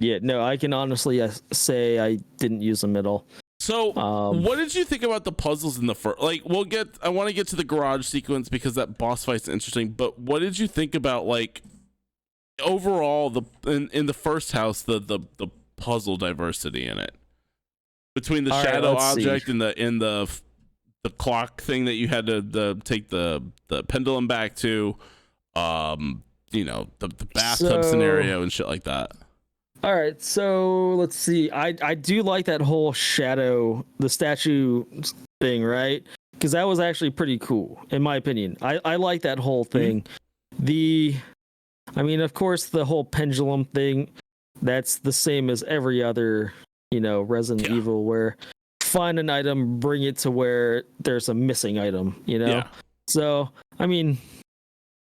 Yeah, no, I can honestly say I didn't use them at all. So, what did you think about the puzzles in the first? Like, I want to get to the garage sequence because that boss fight's interesting. But what did you think about like overall in the first house the puzzle diversity in it between the shadow object and the clock thing that you had to take the pendulum back to, the bathtub scenario and shit like that. All right, so let's see. I do like that whole the statue thing, right? Because that was actually pretty cool, in my opinion. I like that whole thing. I mean, of course, the whole pendulum thing, that's the same as every other, Resident Evil, where find an item, bring it to where there's a missing item, Yeah. So, I mean,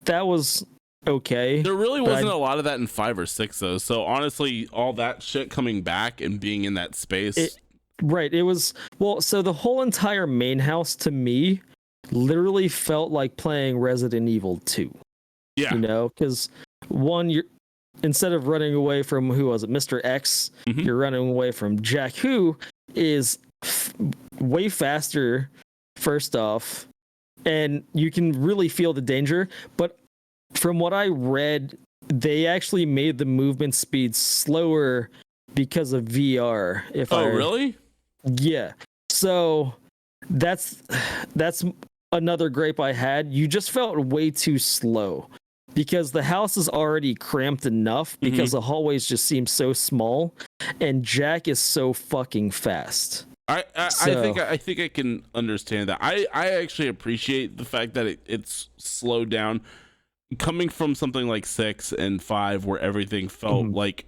that was okay. There really wasn't a lot of that in 5 or 6 though. So honestly, all that shit coming back and being in that space. It was so the whole entire main house to me literally felt like playing Resident Evil 2. Yeah. Because you're instead of running away from who was it, Mr. X, you're running away from Jack, who is way faster, first off, and you can really feel the danger. But from what I read, they actually made the movement speed slower because of VR. Really? Yeah. So that's another gripe I had. You just felt way too slow because the house is already cramped enough because the hallways just seem so small, and Jack is so fucking fast. I think I can understand that. I actually appreciate the fact that it's slowed down. Coming from something like 6 and 5 where everything felt like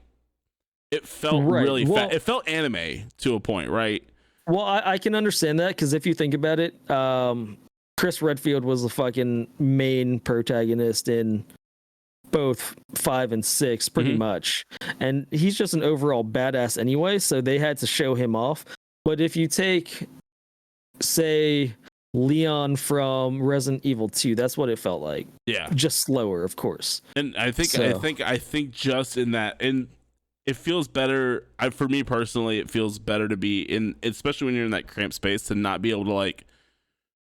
it felt really fast. It felt anime to a point, right? Well, I can understand that because if you think about it, Chris Redfield was the fucking main protagonist in both 5 and 6 pretty much. And he's just an overall badass anyway, so they had to show him off. But if you take, say, Leon from Resident Evil 2, that's what it felt like. Yeah, just slower, of course. And I think just in that, and it feels better. For me personally, it feels better to be in, especially when you're in that cramped space, to not be able to like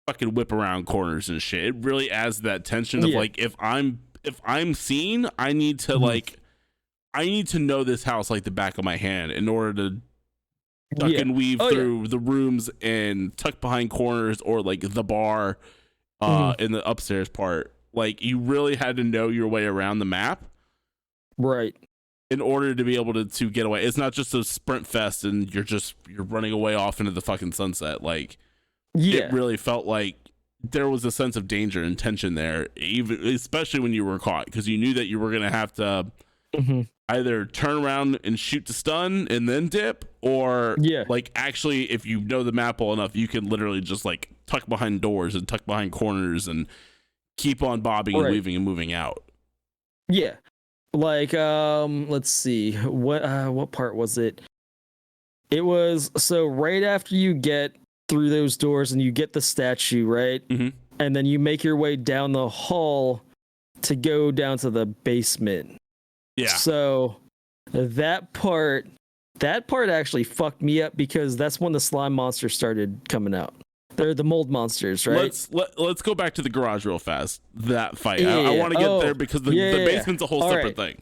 fucking whip around corners and shit. It really adds that tension of like, if I'm seen, I need to I need to know this house like the back of my hand in order to duck and weave through the rooms and tuck behind corners, or like the bar in the upstairs part. Like, you really had to know your way around the map, right, in order to be able to get away. It's not just a sprint fest and you're running away off into the fucking sunset. Like, it really felt like there was a sense of danger and tension there, even especially when you were caught, because you knew that you were gonna have to either turn around and shoot to stun and then dip, or like actually, if you know the map well enough, you can literally just like tuck behind doors and tuck behind corners and keep on bobbing and weaving and moving out. Yeah. Like, let's see, what part was it? It was, so right after you get through those doors and you get the statue, right? Mm-hmm. And then you make your way down the hall to go down to the basement. Yeah. So that part actually fucked me up because that's when the slime monsters started coming out. They're the mold monsters, right? Let's go back to the garage real fast. That fight. I want to get there because the basement's a whole separate thing.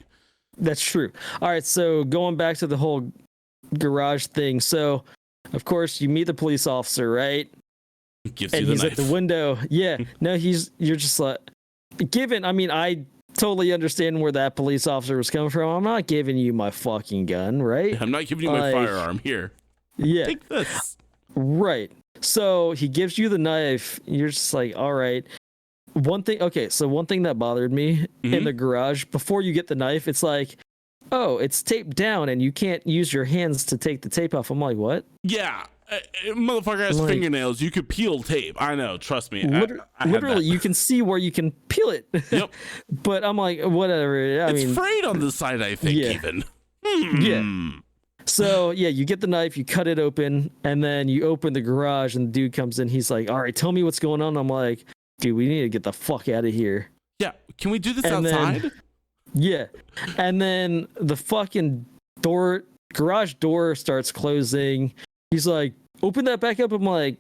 That's true. All right, so going back to the whole garage thing. So, of course, you meet the police officer, right? Gives and you the he's knife. at the window. Yeah. No, you're just like, I totally understand where that police officer was coming from. I'm not giving you my fucking gun, right? I'm not giving you my firearm. Here. Yeah. Take this. Right. So he gives you the knife. You're just like, all right. One thing that bothered me in the garage, before you get the knife, it's like, oh, it's taped down and you can't use your hands to take the tape off. I'm like, what? Yeah. Motherfucker has fingernails. You could peel tape. I know. Trust me. Literally, you can see where you can peel it. Yep. But I'm like, whatever. It's frayed on the side, I think, even. Yeah. So, you get the knife, you cut it open, and then you open the garage, and the dude comes in. He's like, all right, tell me what's going on. I'm like, dude, we need to get the fuck out of here. Yeah. Can we do this outside? And then the fucking garage door starts closing. He's like, open that back up. I'm like,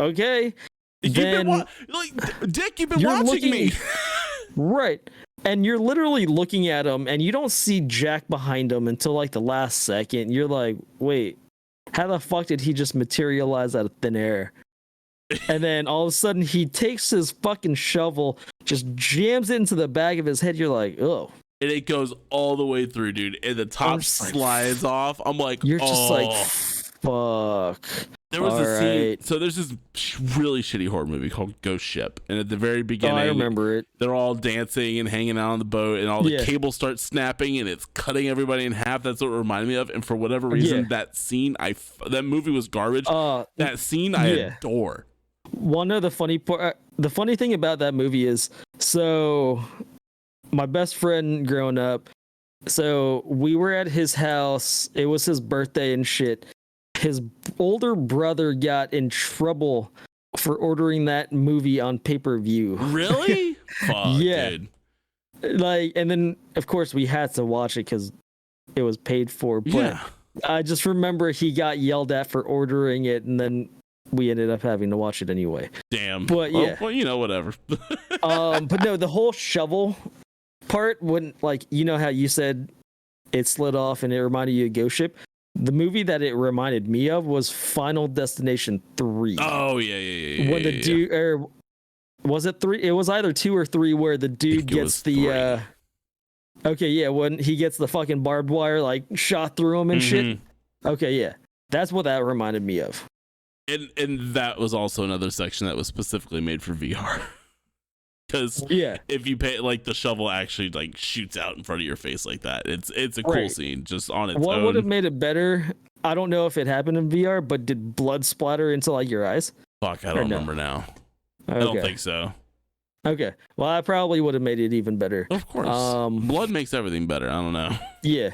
okay. Dick, you've been watching me. Right. And you're literally looking at him and you don't see Jack behind him until like the last second. You're like, wait, how the fuck did he just materialize out of thin air? And then all of a sudden he takes his fucking shovel, just jams it into the back of his head. You're like, oh. And it goes all the way through, dude. And the top slides off. I'm like, you're just like, fuck. There was a scene. So there's this really shitty horror movie called Ghost Ship, and at the very beginning, I remember it. They're all dancing and hanging out on the boat, and all the cables start snapping, and it's cutting everybody in half. That's what it reminded me of. And for whatever reason, that scene, that movie was garbage. That scene, I adore. One of the funny thing about that movie is, so my best friend growing up, so we were at his house. It was his birthday and shit. His older brother got in trouble for ordering that movie on pay-per-view. Really? Fuck, dude. Like, and then of course we had to watch it because it was paid for. But I just remember he got yelled at for ordering it, and then we ended up having to watch it anyway. Damn. But well, whatever. But no, the whole shovel part wouldn't, like, you know how you said it slid off and it reminded you of Ghost Ship? The movie that it reminded me of was Final Destination 3. Oh, yeah. When the dude, or was it 3? It was either 2 or 3 where the dude gets the, when he gets the fucking barbed wire, like, shot through him and shit. Okay, yeah. That's what that reminded me of. And that was also another section that was specifically made for VR. Because if you pay, like, the shovel actually like shoots out in front of your face like that. It's a cool scene just on its own. What would have made it better? I don't know if it happened in VR, but did blood splatter into like your eyes? Fuck, I don't remember now. Okay. I don't think so. Okay, well, I probably would have made it even better. Of course, blood makes everything better. I don't know. Yeah,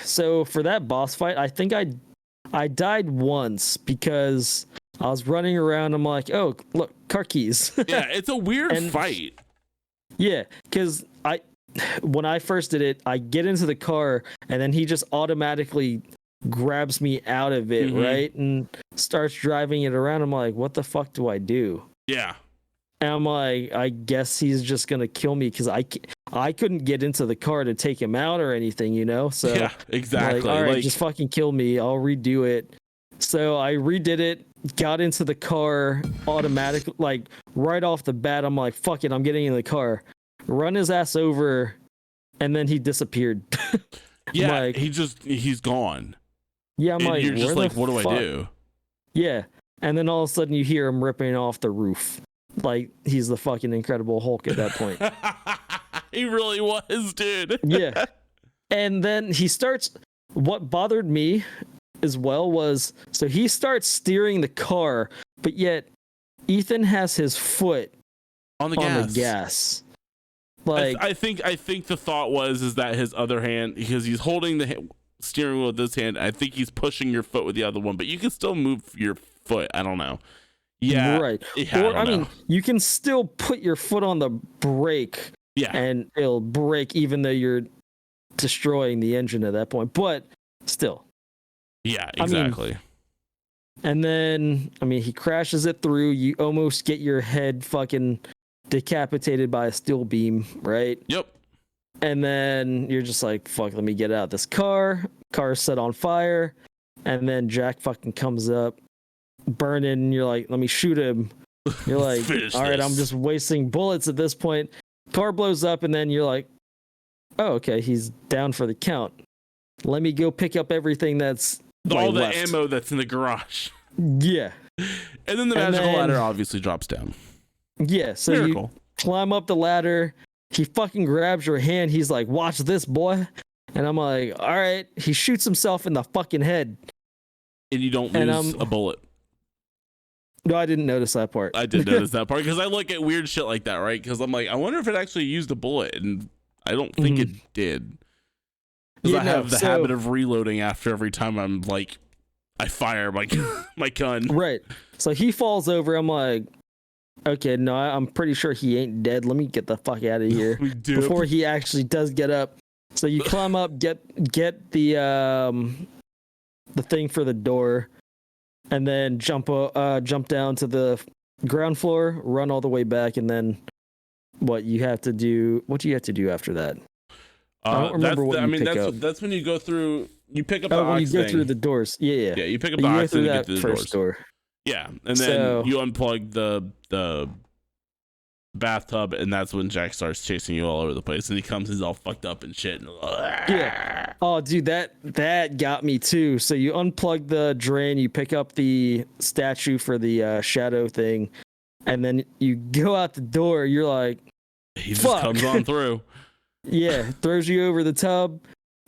so for that boss fight, I think I died once because I was running around. I'm like, oh, look, car keys. Yeah, it's a weird fight. Yeah, because when I first did it, I get into the car and then he just automatically grabs me out of it, right? And starts driving it around. I'm like, what the fuck do I do? Yeah. And I'm like, I guess he's just going to kill me because I couldn't get into the car to take him out or anything, you know? So yeah, exactly. Like, all right, just fucking kill me. I'll redo it. So I redid it, got into the car automatically, like right off the bat. I'm like, fuck it, I'm getting in the car. Run his ass over, and then he disappeared. Yeah, like, he's gone. Yeah, I'm like, you're just like, what do I do? Yeah, and then all of a sudden you hear him ripping off the roof. Like he's the fucking Incredible Hulk at that point. He really was, dude. Yeah. And then he starts. What bothered me as well was so he starts steering the car, but yet Ethan has his foot on the gas. Like I think the thought is that his other hand, because he's holding the steering wheel with this hand, I think he's pushing your foot with the other one, but you can still move your foot. I don't know. Yeah, right. Yeah, or I mean, you can still put your foot on the brake. Yeah, and it'll brake even though you're destroying the engine at that point. But still. Yeah, exactly. And then, he crashes it through. You almost get your head fucking decapitated by a steel beam, right? Yep. And then you're just like, fuck, let me get out of this car. Car's set on fire. And then Jack fucking comes up, burning, and you're like, let me shoot him. You're like, all right, I'm just wasting bullets at this point. Car blows up, and then you're like, oh, okay, he's down for the count. Let me go pick up everything that's all the left. ammo that's in the garage. Yeah. And then the magical ladder obviously drops down. Yeah, so Miracle. You climb up the ladder. He fucking grabs your hand. He's like, watch this, boy. And I'm like, all right. He shoots himself in the fucking head. And you don't lose a bullet. No, I didn't notice that part. I did notice that part because I look at weird shit like that, right? Because I'm like, I wonder if it actually used a bullet. And I don't think it did. Because I have the habit of reloading after every time I'm like, I fire my gun. Right. So he falls over. I'm like, okay, no, I'm pretty sure he ain't dead. Let me get the fuck out of here before he actually does get up. So you climb up, get the thing for the door, and then jump down to the ground floor, run all the way back, and then what do you have to do after that? I don't remember what you pick up. That's when you go through. You pick up the when you ox go thing. through the doors. Yeah. Yeah, you pick up the ox thing and get through the first doors. Door. Yeah, and then you unplug the bathtub, and that's when Jack starts chasing you all over the place, and he's all fucked up and shit. And, yeah. Oh, dude, that got me too. So you unplug the drain, you pick up the statue for the shadow thing, and then you go out the door. You're like, he just comes on through. Yeah, throws you over the tub.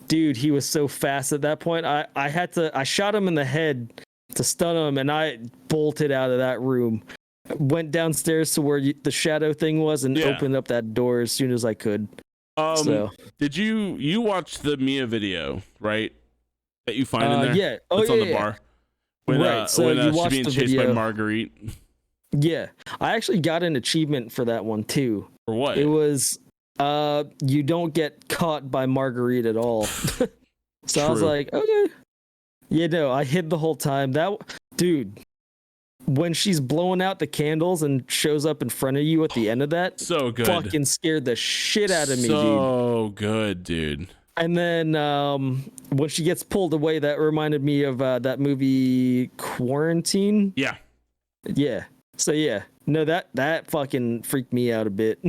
Dude, he was so fast at that point. I shot him in the head to stun him, and I bolted out of that room. Went downstairs to where the shadow thing was and opened up that door as soon as I could. Did you watch the Mia video, right? That you find in there? Yeah. It's on the bar. When she's being chased by Margarette. Yeah. I actually got an achievement for that one too. For what? It was you don't get caught by Margarette at all. So True. I was like, okay. Yeah, no, I hid the whole time. Dude, when she's blowing out the candles and shows up in front of you at the end of that, so good. Fucking scared the shit out of me, dude. So good, dude. And then when she gets pulled away, that reminded me of that movie Quarantine. Yeah. Yeah. So yeah. No, that fucking freaked me out a bit.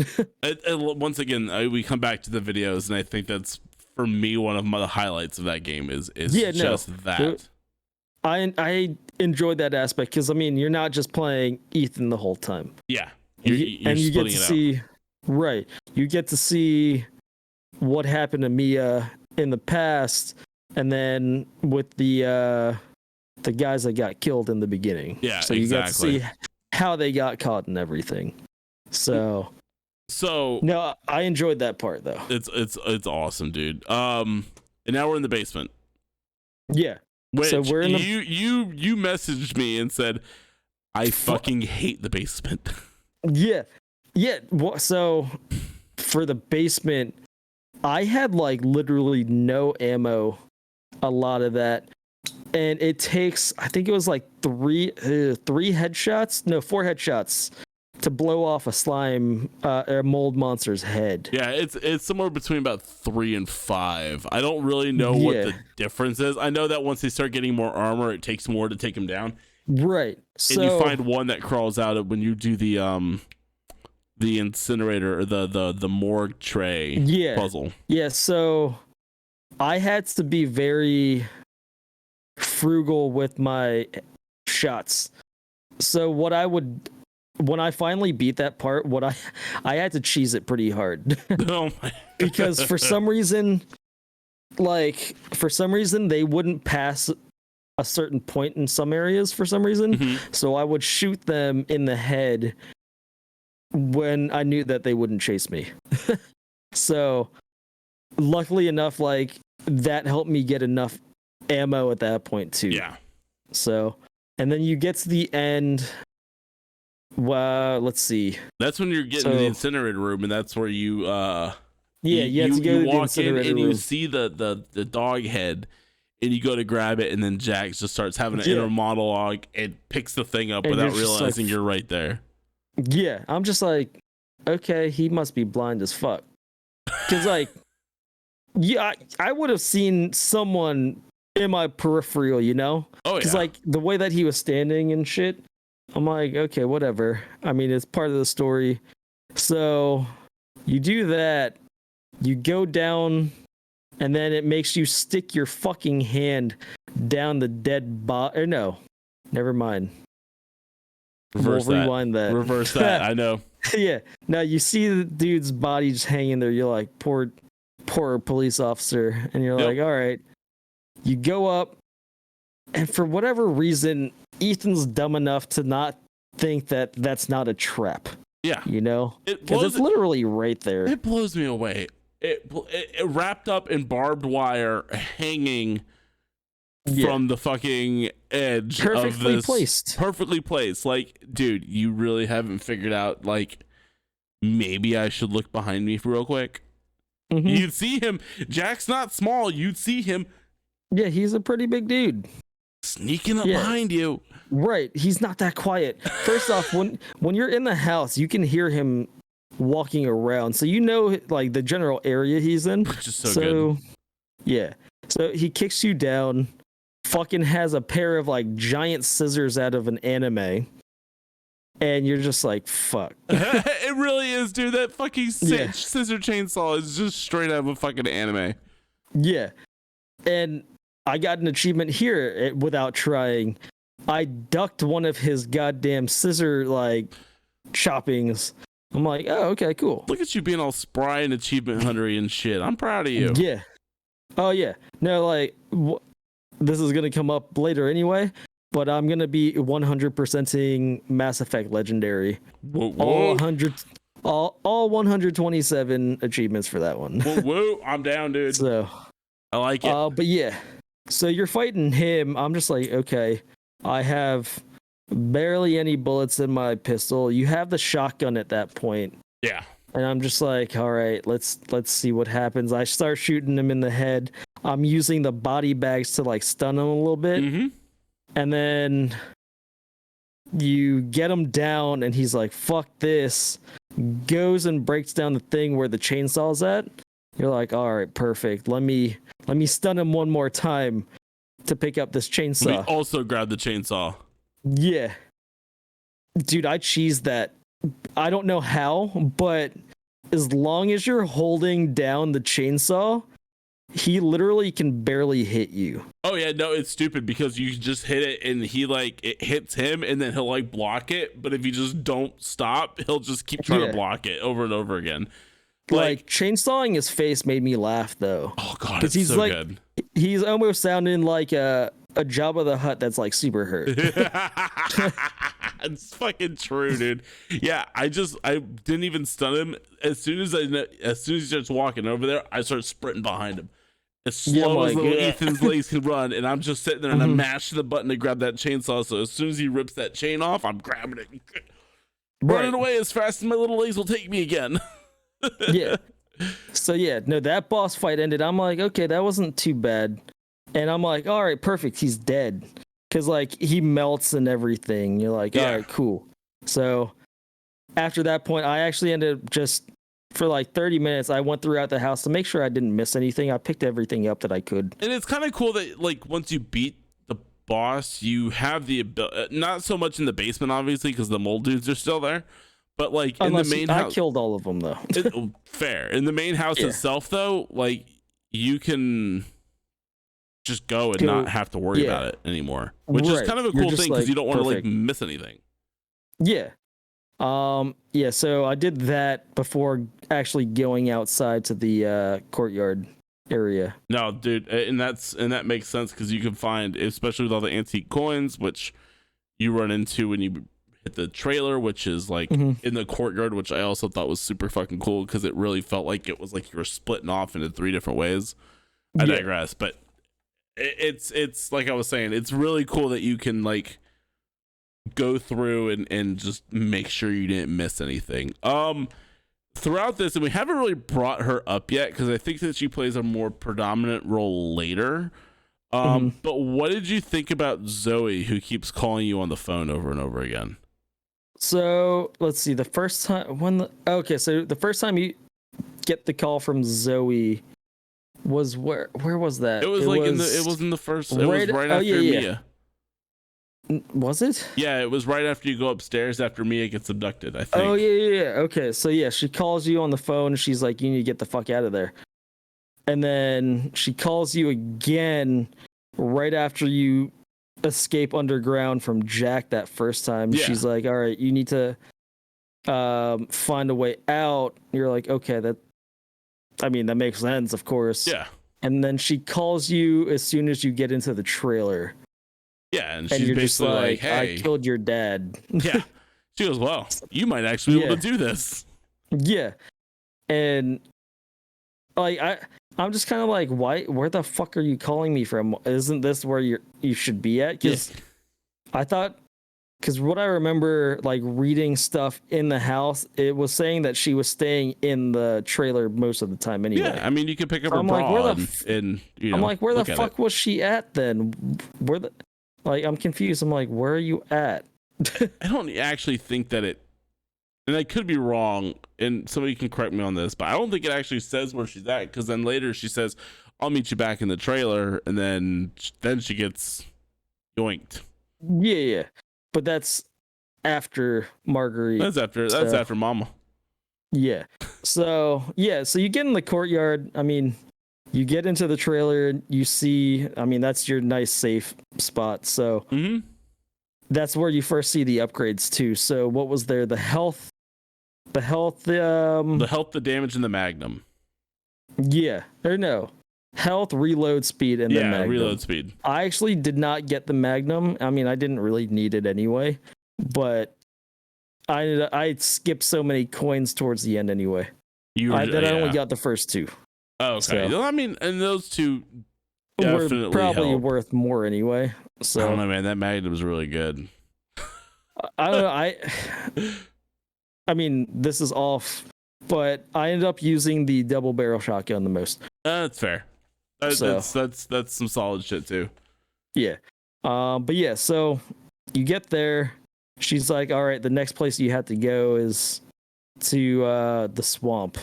Once again, we come back to the videos, and I think that's, for me, one of the highlights of that game is that. I enjoyed that aspect because you're not just playing Ethan the whole time. Yeah, you get to see right. You get to see what happened to Mia in the past, and then with the guys that got killed in the beginning. Yeah, so you get to see how they got caught and everything. So no, I enjoyed that part though. It's awesome, dude. And now we're in the basement. Yeah. Which so we're in you messaged me and said, I fucking hate the basement. Yeah. So for the basement, I had literally no ammo, a lot of that. And it takes, I think it was 4 headshots to blow off a slime a mold monster's head. Yeah, it's somewhere between about 3 and 5. I don't really know what the difference is. I know that once they start getting more armor, it takes more to take them down. Right. And you find one that crawls out when you do the incinerator or the morgue tray puzzle. Yeah, so I had to be very frugal with my shots. So when I finally beat that part, I had to cheese it pretty hard. Oh my. Because for some reason like for some reason they wouldn't pass a certain point in some areas for some reason. Mm-hmm. So I would shoot them in the head when I knew that they wouldn't chase me. So luckily enough, like that helped me get enough ammo at that point too. Yeah. So, and then you get to the end. Well, let's see. That's when you're getting to the incinerator room, and that's where you have to go to the walk in incinerator and room. you see the dog head, and you go to grab it, and then Jax just starts having an inner monologue and picks the thing up And without you're just realizing like, you're right there. Yeah, I'm just like, okay, he must be blind as fuck. Because like, yeah, I would have seen someone in my peripheral, you know? Oh Because yeah. like the way that he was standing and shit, I'm like, okay, whatever. I mean, it's part of the story. So you do that, you go down, and then it makes you stick your fucking hand down the dead body. Or no, never mind. Reverse We'll that. rewind that. Reverse that. I know. Yeah. Now you see the dude's body just hanging there. You're like, poor police officer. And you're Yep. like, all right. You go up, and for whatever reason, Ethan's dumb enough to not think that that's not a trap. Yeah. You know? It Because blows it's literally right there. It blows me away. It wrapped up in barbed wire, hanging from the fucking edge of Perfectly this. placed. Perfectly placed. Like, dude, you really haven't figured out. Like, maybe I should look behind me real quick. Mhm. You'd see him. Jack's not small. You'd see him Yeah, he's a pretty big dude. sneaking up Yeah. behind you. Right. He's not that quiet. First off, when you're in the house, you can hear him walking around. So you know like the general area he's in. Which is so good. Yeah. So he kicks you down, fucking has a pair of like giant scissors out of an anime. And you're just like, fuck. It really is, dude. That fucking Yeah. scissor chainsaw is just straight out of a fucking anime. Yeah. And I got an achievement here without trying. I ducked one of his goddamn scissor like choppings. I'm like, oh, okay, cool. Look at you being all spry and achievement huntery and shit. I'm proud of you. Yeah. Oh yeah. No, like this is gonna come up later anyway. But I'm gonna be 100%ing Mass Effect Legendary. Whoa, All whoa. all 127 achievements for that one. Whoa, whoa. I'm down, dude. So, I like it. but yeah. So you're fighting him. I'm just like, okay, I have barely any bullets in my pistol. You have the shotgun at that point. Yeah. And I'm just like, all right, let's see what happens. I start shooting him in the head. I'm using the body bags to like stun him a little bit. Mm-hmm. And then you get him down and he's like, fuck this. Goes and breaks down the thing where the chainsaw's at. You're like, all right, perfect. Let me stun him one more time to pick up this We chainsaw. also grabbed the chainsaw. Yeah. Dude, I cheesed that. I don't know how, but as long as you're holding down the chainsaw, he literally can barely hit you. Oh yeah, no, it's stupid because you just hit it and he like it hits him and then he'll like block it. But if you just don't stop, he'll just keep trying to block it over and over again. Like chainsawing his face made me laugh though. Oh god, it's he's so like, good. He's almost sounding like a Jabba the Hutt that's like super hurt. It's fucking true, dude. Yeah, I didn't even stun him. As soon as he starts walking over there, I start sprinting behind him. As slow as little Ethan's legs can run, and I'm just sitting there and I mash the button to grab that chainsaw. So as soon as he rips that chain off, I'm grabbing it, running away as fast as my little legs will take me again. Yeah. So yeah, no, that boss fight ended. I'm like, okay, that wasn't too bad. And I'm like, all right, perfect. He's dead. Cause like he melts and everything. You're like, all right, cool. So after that point, I actually ended up just for like 30 minutes. I went throughout the house to make sure I didn't miss anything. I picked everything up that I could. And it's kind of cool that like once you beat the boss, you have the ability, not so much in the basement, obviously, because the mold dudes are still there. But like Unless in the main house, I killed all of them though. Fair. In the main house itself, though, like you can just go and not have to worry about it anymore, which is kind of a cool thing because you don't want to like miss anything. Yeah. Yeah. So I did that before actually going outside to the courtyard area. No, dude, and that makes sense because you can find, especially with all the antique coins, which you run into when you hit the trailer, which is like in the courtyard, which I also thought was super fucking cool because it really felt like it was like you were splitting off into 3 different ways. I digress, but it's like I was saying, it's really cool that you can like go through and just make sure you didn't miss anything. Throughout this, and we haven't really brought her up yet because I think that she plays a more predominant role later. But what did you think about Zoe, who keeps calling you on the phone over and over again? So let's see. The first time so the first time you get the call from Zoe was where was that? It was in the first. It was right after Mia. Was it? Yeah, it was right after you go upstairs after Mia gets abducted, I think. Oh yeah. Okay, so yeah, she calls you on the phone. She's like, "You need to get the fuck out of there." And then she calls you again right after you escape underground from Jack that first time. Yeah. She's like, "All right, you need to find a way out." You're like, "Okay, that makes sense, of course." Yeah. And then she calls you as soon as you get into the trailer. Yeah, and she's basically like, "Hey, I killed your dad." Yeah. She goes, "Well, you might actually be able to do this." Yeah. And like I'm just kind of like, where the fuck are you calling me from? Isn't this where you should be at? Because I thought, because what I remember like reading stuff in the house, it was saying that she was staying in the trailer most of the time anyway. Yeah, I mean, you can pick up her bra and you know, I'm like, where the fuck was she at then? I'm confused. I'm like, where are you at? I don't actually think that it, and I could be wrong, and somebody can correct me on this, but I don't think it actually says where she's at, because then later she says, "I'll meet you back in the trailer," and then she gets yoinked. Yeah. But that's after Marguerite. That's after Mama. Yeah. So you get in the courtyard. I mean, you get into the trailer, you see, that's your nice safe spot. So that's where you first see the upgrades too. So what was there? The health, the damage, and the magnum. Yeah. Or no. Health, reload speed, and then magnum. Reload speed. I actually did not get the magnum. I didn't really need it anyway, but I skipped so many coins towards the end anyway. I only got the first 2. Oh, okay. So, and those 2 definitely were probably help. worth more anyway. So I don't know, man. That magnum is really good. I don't know. This is off, but I ended up using the double barrel shotgun the most. That's fair. That's some solid shit too. Yeah. But yeah, so you get there. She's like, "All right, the next place you have to go is to the swamp,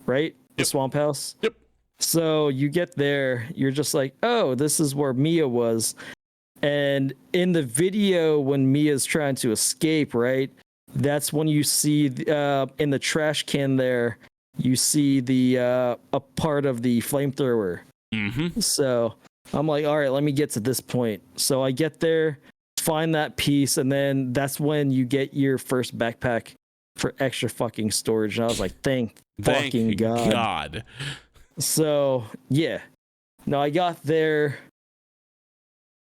right? Yep. The swamp house." Yep. So you get there, you're just like, "Oh, this is where Mia was." And in the video when Mia's trying to escape, right? That's when you see in the trash can there, you see the a part of the flamethrower. So I'm like, all right, let me get to this point. So I get there, find that piece, and then that's when you get your first backpack for extra fucking storage. And I was like, thank fucking God. So yeah, no, I got there.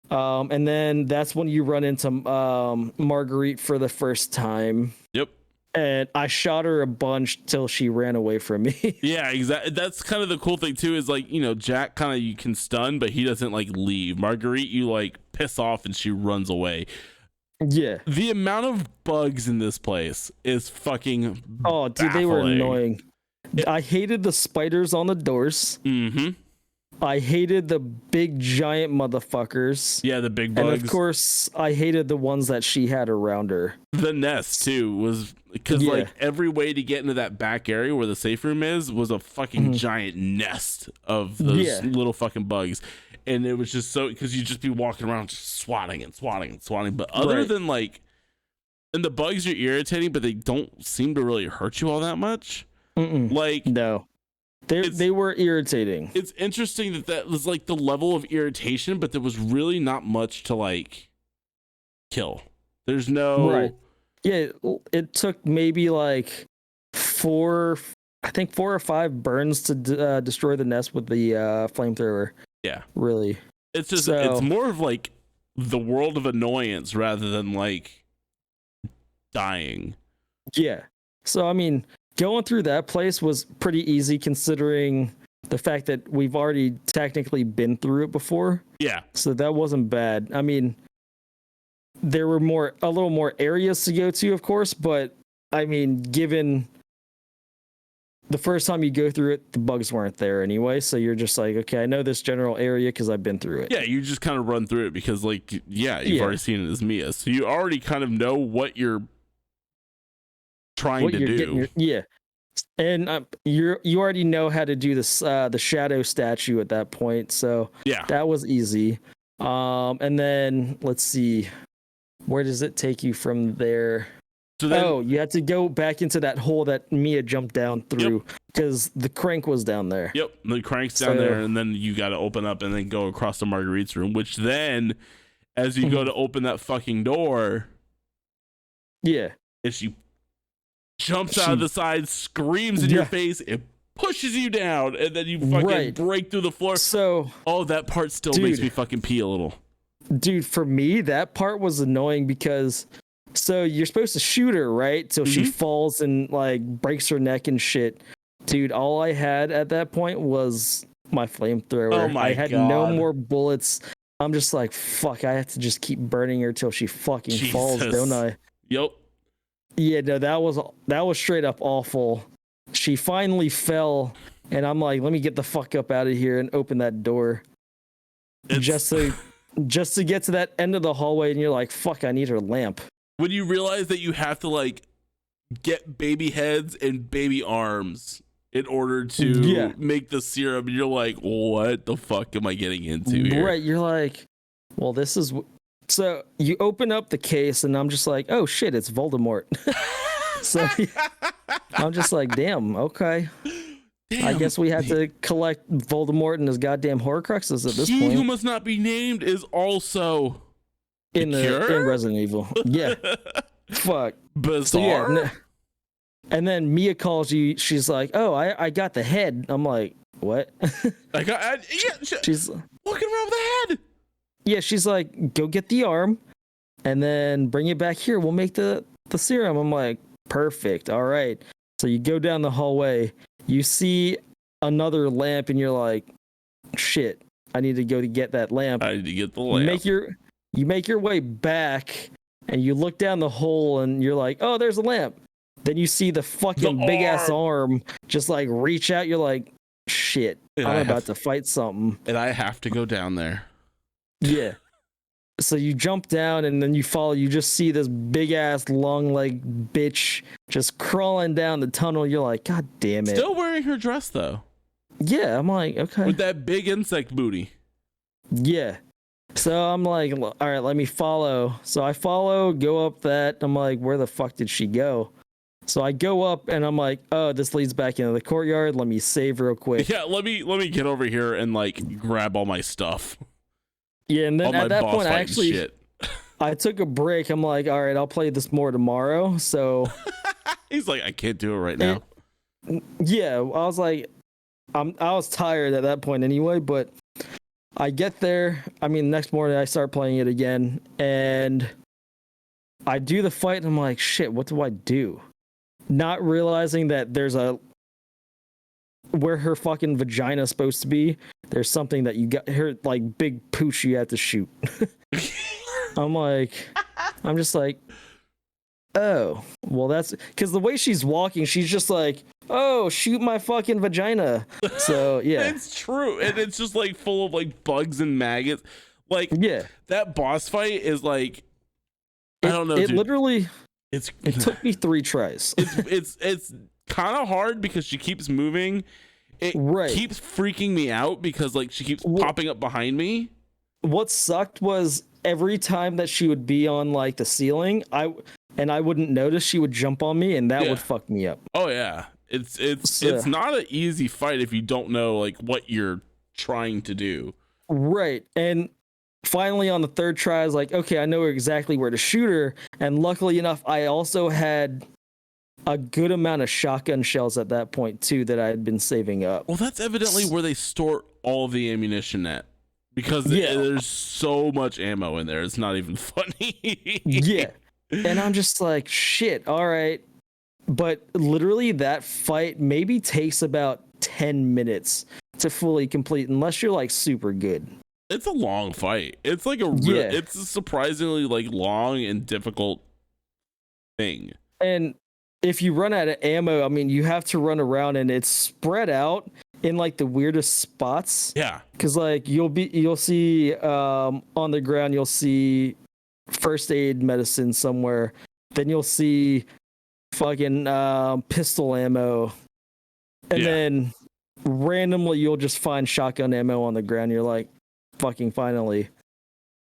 And then that's when you run into Marguerite for the first time. Yep. And I shot her a bunch till she ran away from me. Yeah, exactly. That's kind of the cool thing too, is like, Jack kind of, you can stun, but he doesn't like leave. Marguerite, you like piss off and she runs away. Yeah. The amount of bugs in this place is fucking dude, they were annoying. I hated the spiders on the doors. I hated the big giant motherfuckers. Yeah, the big bugs. And of course, I hated the ones that she had around her. The nest too was because like every way to get into that back area where the safe room is was a fucking giant nest of those little fucking bugs. And it was just so, because you'd just be walking around just swatting. But other than like, and the bugs are irritating, but they don't seem to really hurt you all that much. Like, no. They were irritating. It's interesting that was like the level of irritation, but there was really not much to like kill. There's no... Right. Yeah, it took maybe like 4 I think 4 or 5 burns to destroy the nest with the flamethrower. Yeah. Really. It's just, it's more of like the world of annoyance rather than like dying. Yeah. So, I mean, going through that place was pretty easy considering the fact that we've already technically been through it before. Yeah. So that wasn't bad. I mean, there were a little more areas to go to, of course, but I mean, given the first time you go through it, the bugs weren't there anyway. So you're just like, okay, I know this general area because I've been through it. Yeah, you just kind of run through it because, like, you've already seen it as Mia. So you already kind of know what you're trying to do. Yeah. And you already know how to do this, the shadow statue at that point. So yeah, that was easy. And then let's see, where does it take you from there? So then, you had to go back into that hole that Mia jumped down through because the crank was down there. Yep, the crank's down there, and then you got to open up and then go across to Marguerite's room. Which then, as you go to open that fucking door, and she jumps out of the side, screams in your face, it pushes you down, and then you fucking break through the floor. So, that part still makes me fucking pee a little. Dude, for me, that part was annoying because. So you're supposed to shoot her, right? Till she falls and like breaks her neck and shit. Dude, all I had at that point was my flamethrower. Oh my I had no more bullets. I'm just like, fuck, I have to just keep burning her till she fucking falls, don't I? Yep. Yeah, no, that was straight up awful. She finally fell, and I'm like, let me get the fuck up out of here and open that door. Just to get to that end of the hallway, and you're like, fuck, I need her lamp. When you realize that you have to like get baby heads and baby arms in order to make the serum, you're like, what the fuck am I getting into here? Right, you're like, well, this is... So you open up the case and I'm just like, oh shit, it's Voldemort. So I'm just like, damn, okay. Damn. I guess we have to collect Voldemort and his goddamn Horcruxes at this point. He who must not be named is also... in Resident Evil. Yeah. Fuck. Bizarre. So, and then Mia calls you. She's like, oh, I got the head. I'm like, what? She's walking around with the head. Yeah, she's like, go get the arm and then bring it back here. We'll make the serum. I'm like, perfect. All right. So you go down the hallway. You see another lamp and you're like, shit, I need to go to get that lamp. I need to get the lamp. You make your way back and you look down the hole and you're like, oh, there's a lamp. Then you see the fucking big ass arm just like reach out. You're like, shit, I'm about to fight something. And I have to go down there. Yeah. So you jump down and then you follow. You just see this big ass long leg bitch just crawling down the tunnel. You're like, God damn it. Still wearing her dress though. Yeah. I'm like, okay. With that big insect booty. Yeah. So I'm like, all right, let me follow. So I follow, go up that. I'm like, where the fuck did she go? So I go up and I'm like, oh, this leads back into the courtyard. Let me save real quick. Yeah, let me get over here and like grab all my stuff. Yeah, and then at that point, I took a break. I'm like, all right, I'll play this more tomorrow. So he's like, I can't do it right now. Yeah, I was like, I was tired at that point anyway, but I get there. I mean, next morning I start playing it again and I do the fight and I'm like, shit, what do I do? Not realizing that there's where her fucking vagina is supposed to be, there's something that you got her like big pooch you have to shoot. I'm just like, oh, well, that's because the way she's walking, she's just like, oh, shoot my fucking vagina. So yeah, it's true, and it's just like full of like bugs and maggots. Like, yeah, that boss fight is like, I don't know. It literally, it took me 3 tries. It's kind of hard because she keeps moving. It keeps freaking me out because like she keeps popping up behind me. What sucked was every time that she would be on like the ceiling, I wouldn't notice, she would jump on me and that would fuck me up. Oh yeah. It's not an easy fight if you don't know like what you're trying to do. Right. And finally on the 3rd try, I was like, okay, I know exactly where to shoot her. And luckily enough, I also had a good amount of shotgun shells at that point too that I had been saving up. Well, that's evidently where they store all of the ammunition at, because Yeah. there's so much ammo in there. It's not even funny. Yeah. And I'm just like, shit, all right. But literally that fight maybe takes about 10 minutes to fully complete, unless you're like super good. It's a long fight. It's like it's a surprisingly like long and difficult thing. And if you run out of ammo, I mean, you have to run around, and it's spread out in like the weirdest spots. Yeah. Cause like you'll see on the ground, you'll see first aid medicine somewhere. Then you'll see fucking pistol ammo. And then randomly you'll just find shotgun ammo on the ground. You're like, fucking finally.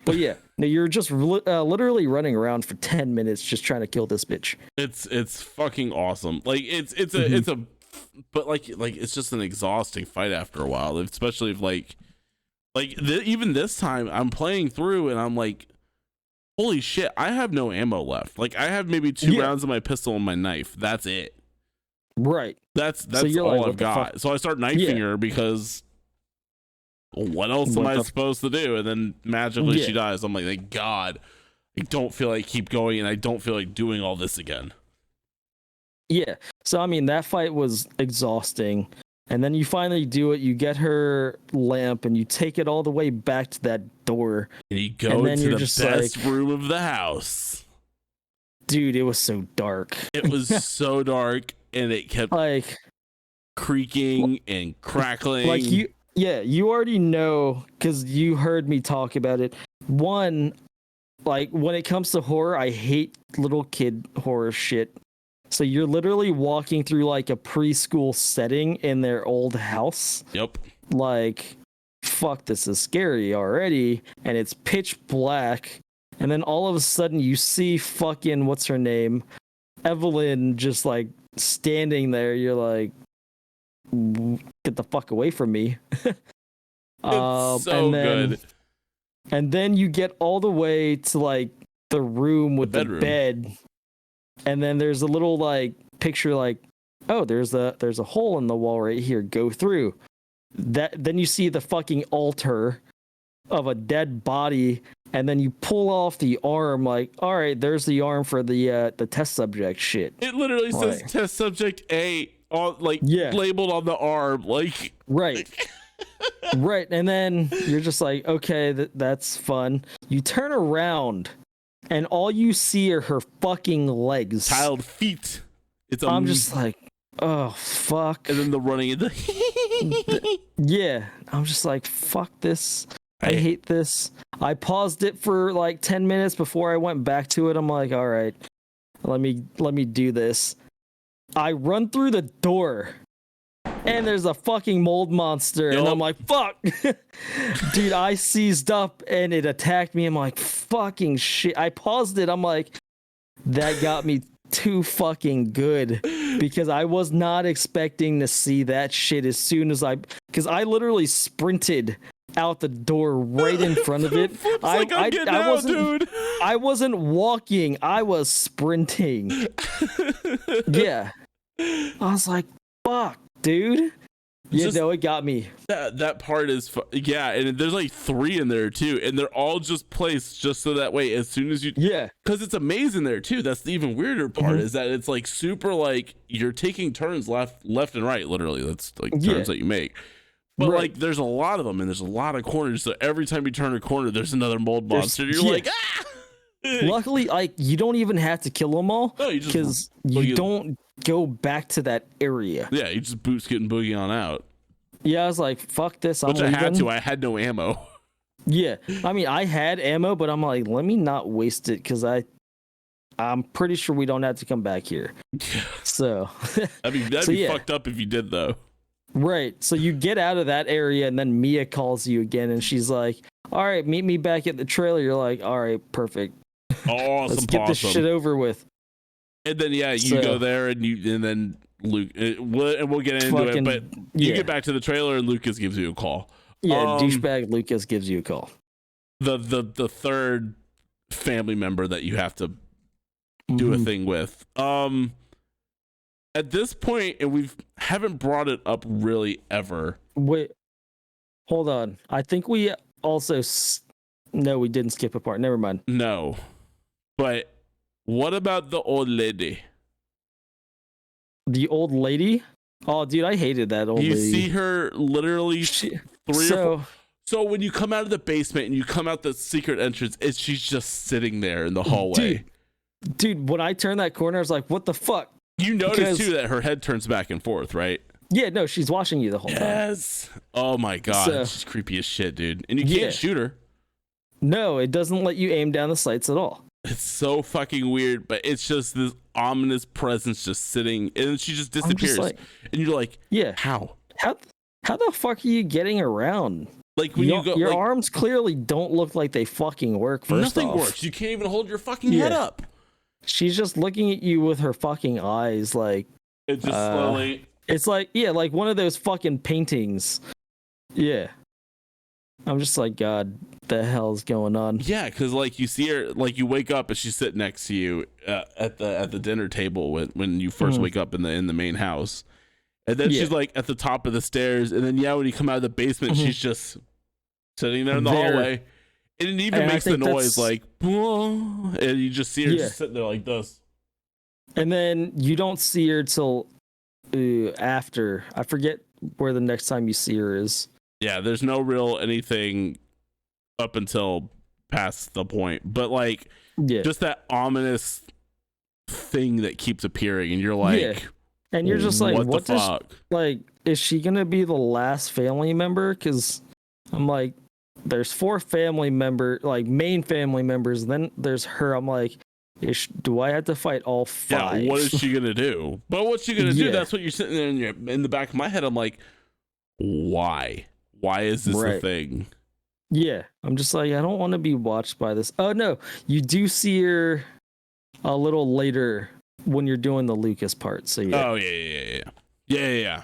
But yeah, no, you're just literally running around for 10 minutes just trying to kill this bitch. It's fucking awesome. Like it's but like it's just an exhausting fight after a while, especially if even this time I'm playing through and I'm like, holy shit, I have no ammo left. Like I have maybe 2 rounds of my pistol and my knife. That's it. Right. That's so all I've got. So I start knifing her because what else am I supposed to do? And then magically she dies. I'm like, thank God. I don't feel like keep going, and I don't feel like doing all this again. Yeah. So I mean, that fight was exhausting. And then you finally do it. You get her lamp and you take it all the way back to that door. And you go into the best room of the house. Dude, it was so dark. It was so dark, and it kept like creaking and crackling. Like you already know, because you heard me talk about it. One, like when it comes to horror, I hate little kid horror shit. So you're literally walking through like a preschool setting in their old house. Yep. Like, fuck, this is scary already. And it's pitch black. And then all of a sudden you see fucking, what's her name? Evelyn just like standing there. You're like, get the fuck away from me. It's so good. And then you get all the way to like the room with the bed. And then there's a little like picture like, oh, there's a hole in the wall right here. Go through. Then you see the fucking altar of a dead body, and then you pull off the arm like, all right, there's the arm for the test subject shit. It literally says test subject A on labeled on the arm, like right. Right. And then you're just like, okay, that's fun. You turn around and all you see are her fucking legs. Child feet. I'm just like, oh, fuck. And then the running in the... Yeah. I'm just like, fuck this. I hate this. I paused it for like 10 minutes before I went back to it. I'm like, all right, let me do this. I run through the door. And there's a fucking mold monster. Yep. And I'm like, fuck. Dude, I seized up and it attacked me. I'm like, fucking shit. I paused it. I'm like, that got me too fucking good. Because I was not expecting to see that shit as soon as because I literally sprinted out the door right in front of it. I wasn't walking. I was sprinting. Yeah. I was like, fuck. Dude, it got me. That part is and there's like 3 in there too, and they're all just placed just so that way as soon as you because it's a maze in there too. That's the even weirder part is that it's like super like you're taking turns left and right, literally. That's like turns that you make, but like there's a lot of them and there's a lot of corners, so every time you turn a corner there's another mold monster. You're like, ah! Luckily, like you don't even have to kill them all because you don't go back to that area. Yeah, you just boot scoot and boogie on out. Yeah, I was like, fuck this. Which I had to. I had no ammo. Yeah, I mean, I had ammo, but I'm like, let me not waste it because I'm pretty sure we don't have to come back here. So that'd be fucked up if you did though. Right. So you get out of that area, and then Mia calls you again, and she's like, "All right, meet me back at the trailer." You're like, "All right, perfect. Awesome. Let's get this shit over with." And then you go there, and then Luke, and we'll get into it. But you get back to the trailer, and Lucas gives you a call. Yeah, douchebag Lucas gives you a call. The third family member that you have to do a thing with. at this point, and we haven't brought it up really ever. Wait, hold on. I think we also no, we didn't skip a part. Never mind. No, but what about the old lady? The old lady? Oh, dude, I hated that old lady. You see her literally three or four. So when you come out of the basement and you come out the secret entrance, she's just sitting there in the hallway. Dude, when I turned that corner, I was like, what the fuck? You notice too that her head turns back and forth, right? Yeah, no, she's watching you the whole time. Yes. Oh my god, she's creepy as shit, dude. And you can't shoot her. No, it doesn't let you aim down the sights at all. It's so fucking weird, but it's just this ominous presence just sitting, and then she just disappears. And you're like, yeah, how the fuck are you getting around? Like when you go, your arms clearly don't look like they fucking work. Nothing works. You can't even hold your fucking head up. She's just looking at you with her fucking eyes, like it just slowly. It's like like one of those fucking paintings. Yeah, I'm just like, God, the hell's going on? Yeah, because like you see her, like you wake up and she's sitting next to you at the dinner table when you first wake up in the main house, and then she's like at the top of the stairs, and then when you come out of the basement, she's just sitting there in the hallway, and it even makes the noise like, and you just see her just sitting there like this, and then you don't see her till after. I forget where the next time you see her is. Yeah, there's no real anything up until past the point, but like just that ominous thing that keeps appearing, and you're like, and you're just like, what the fuck? Like, is she gonna be the last family member? Because I'm like, there's 4 family member, like main family members, and then there's her. I'm like, do I have to fight all 5? Yeah, what is she gonna do? But what's she gonna do? That's what you're sitting there in the back of my head. I'm like, why is this a thing? Yeah, I'm just like, I don't want to be watched by this. Oh no, you do see her a little later when you're doing the Lucas part. So yeah. Oh yeah.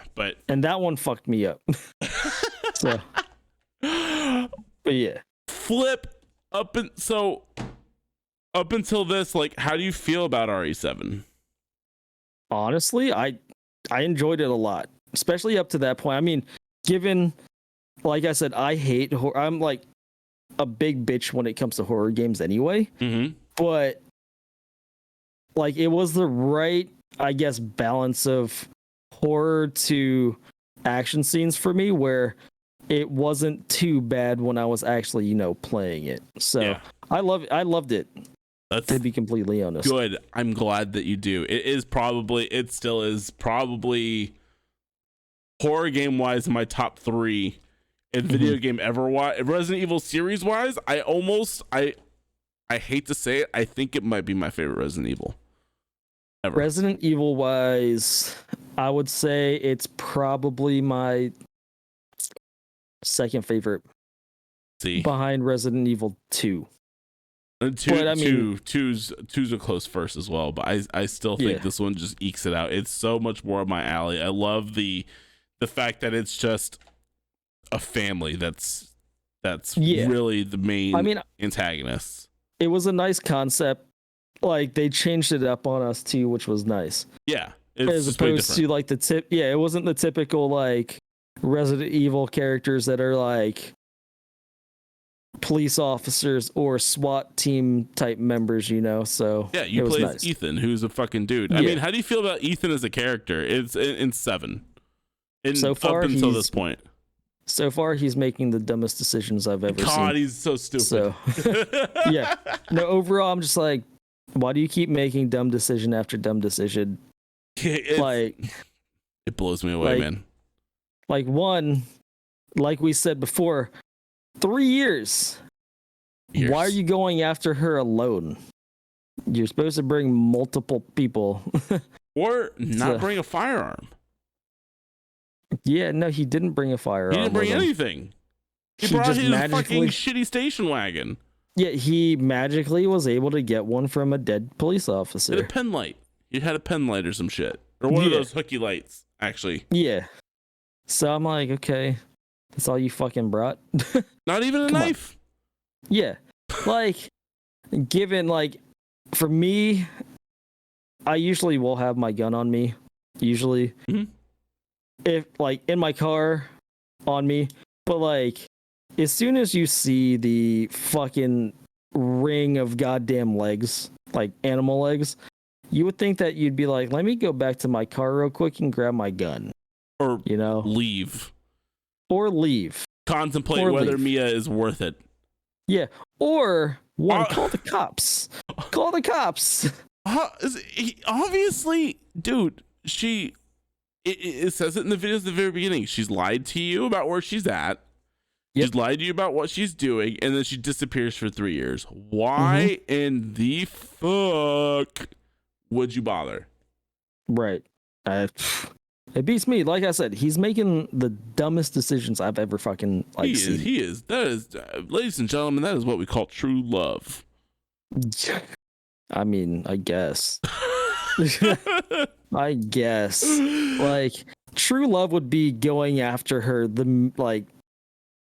And that one fucked me up. So, but yeah. Flip up until this, like, how do you feel about RE7? Honestly, I enjoyed it a lot, especially up to that point. I mean, given, like I said, I hate horror. I'm like a big bitch when it comes to horror games anyway. Mm-hmm. But like, it was the right, I guess, balance of horror to action scenes for me, where it wasn't too bad when I was actually, playing it. So I loved it. To be completely honest. Good. I'm glad that you do. It still is probably horror game wise in my top 3 and video game ever wise. Resident Evil series wise, I hate to say it, I think it might be my favorite Resident Evil ever. Resident Evil wise, I would say it's probably my second favorite. Behind Resident Evil 2. And two's a close first as well, but I still think this one just ekes it out. It's so much more of my alley. I love the fact that it's just a family that's really the main antagonist. It was a nice concept. Like, they changed it up on us too, which was nice. Yeah, as opposed to like it wasn't the typical like Resident Evil characters that are like police officers or SWAT team type members, so you play as Ethan, who's a fucking dude. I mean, how do you feel about Ethan as a character? It's in 7 so far up until this point. So far, he's making the dumbest decisions I've ever seen. God, he's so stupid. So no, overall, I'm just like, why do you keep making dumb decision after dumb decision? It blows me away, man. Like, one, like we said before, 3 years. Why are you going after her alone? You're supposed to bring multiple people. Or not bring a firearm. Yeah, no, he didn't bring a firearm. He didn't bring anything. He brought his fucking shitty station wagon. Yeah, he magically was able to get one from a dead police officer. He had a pen light. He had a pen light or some shit. Or one of those hooky lights, actually. Yeah. So I'm like, okay, that's all you fucking brought? Not even a knife. Yeah. Like, given, like, for me, I usually will have my gun on me, usually. Mhm. If like in my car on me, but like as soon as you see the fucking ring of goddamn legs, like animal legs, you would think that you'd be like, let me go back to my car real quick and grab my gun. Or leave. Or leave. Contemplate or whether leave. Mia is worth it. Yeah. Or call the cops. Call the cops. Obviously, dude, it says it in the videos at the very beginning. She's lied to you about where she's at. Yep. She's lied to you about what she's doing, and then she disappears for 3 years. Why in the fuck would you bother? Right. It beats me. Like I said, he's making the dumbest decisions I've ever fucking seen. He is. That is, ladies and gentlemen, that is what we call true love. I mean, I guess. I guess. Like, true love would be going after her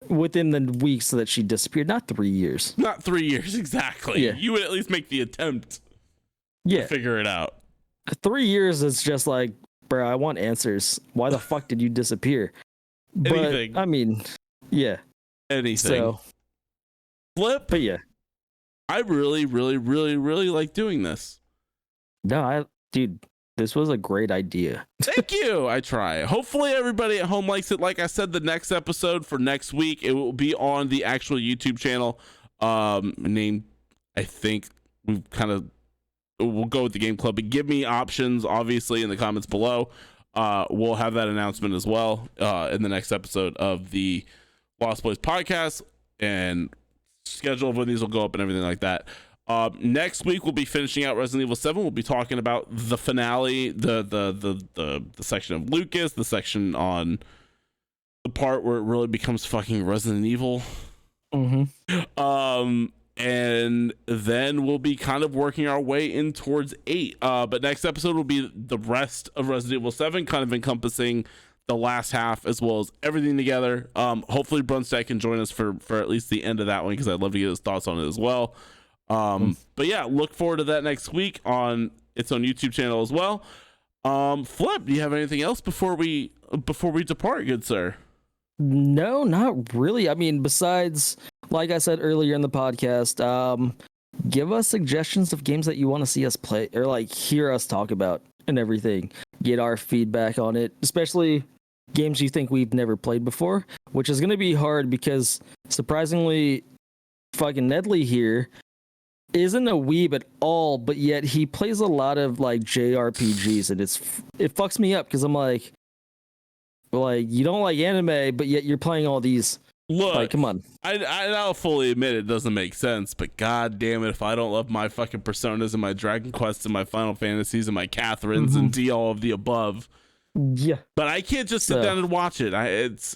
within the weeks that she disappeared, not 3 years. Not 3 years, exactly. Yeah. You would at least make the attempt to figure it out. 3 years is just like, bro, I want answers. Why the fuck did you disappear? Anything. But, I mean, yeah. Anything. So, Flip. But yeah. I really, really, really, really like doing this. No, dude, this was a great idea. Thank you. I try. Hopefully everybody at home likes it. Like I said, the next episode for next week, it will be on the actual YouTube channel. Named, I think we'll go with the Game Club, but give me options, obviously, in the comments below. We'll have that announcement as well in the next episode of the Lost Boys podcast, and schedule of when these will go up and everything like that. Next week we'll be finishing out Resident Evil 7. We'll be talking about the finale, the section of Lucas, the section on the part where it really becomes fucking Resident Evil. And then we'll be kind of working our way in towards 8. But next episode will be the rest of Resident Evil 7, kind of encompassing the last half as well as everything together. Hopefully Brunstad can join us for at least the end of that one, because I'd love to get his thoughts on it as well. But yeah, look forward to that next week on its own YouTube channel as well. Flip, do you have anything else before we depart, good sir? No, not really. I mean, besides, like I said earlier in the podcast, give us suggestions of games that you want to see us play or like hear us talk about and everything. Get our feedback on it, especially games you think we've never played before, which is going to be hard because surprisingly, fucking Nedley here isn't a weeb at all, but yet he plays a lot of like JRPGs, and it fucks me up because I'm like you don't like anime, but yet you're playing all these. Look, like, come on. I'll fully admit it doesn't make sense, but god damn it if I don't love my fucking Personas and my Dragon Quests and my Final Fantasies and my Catherines and D all of the above. Yeah. But I can't just sit down and watch it. It's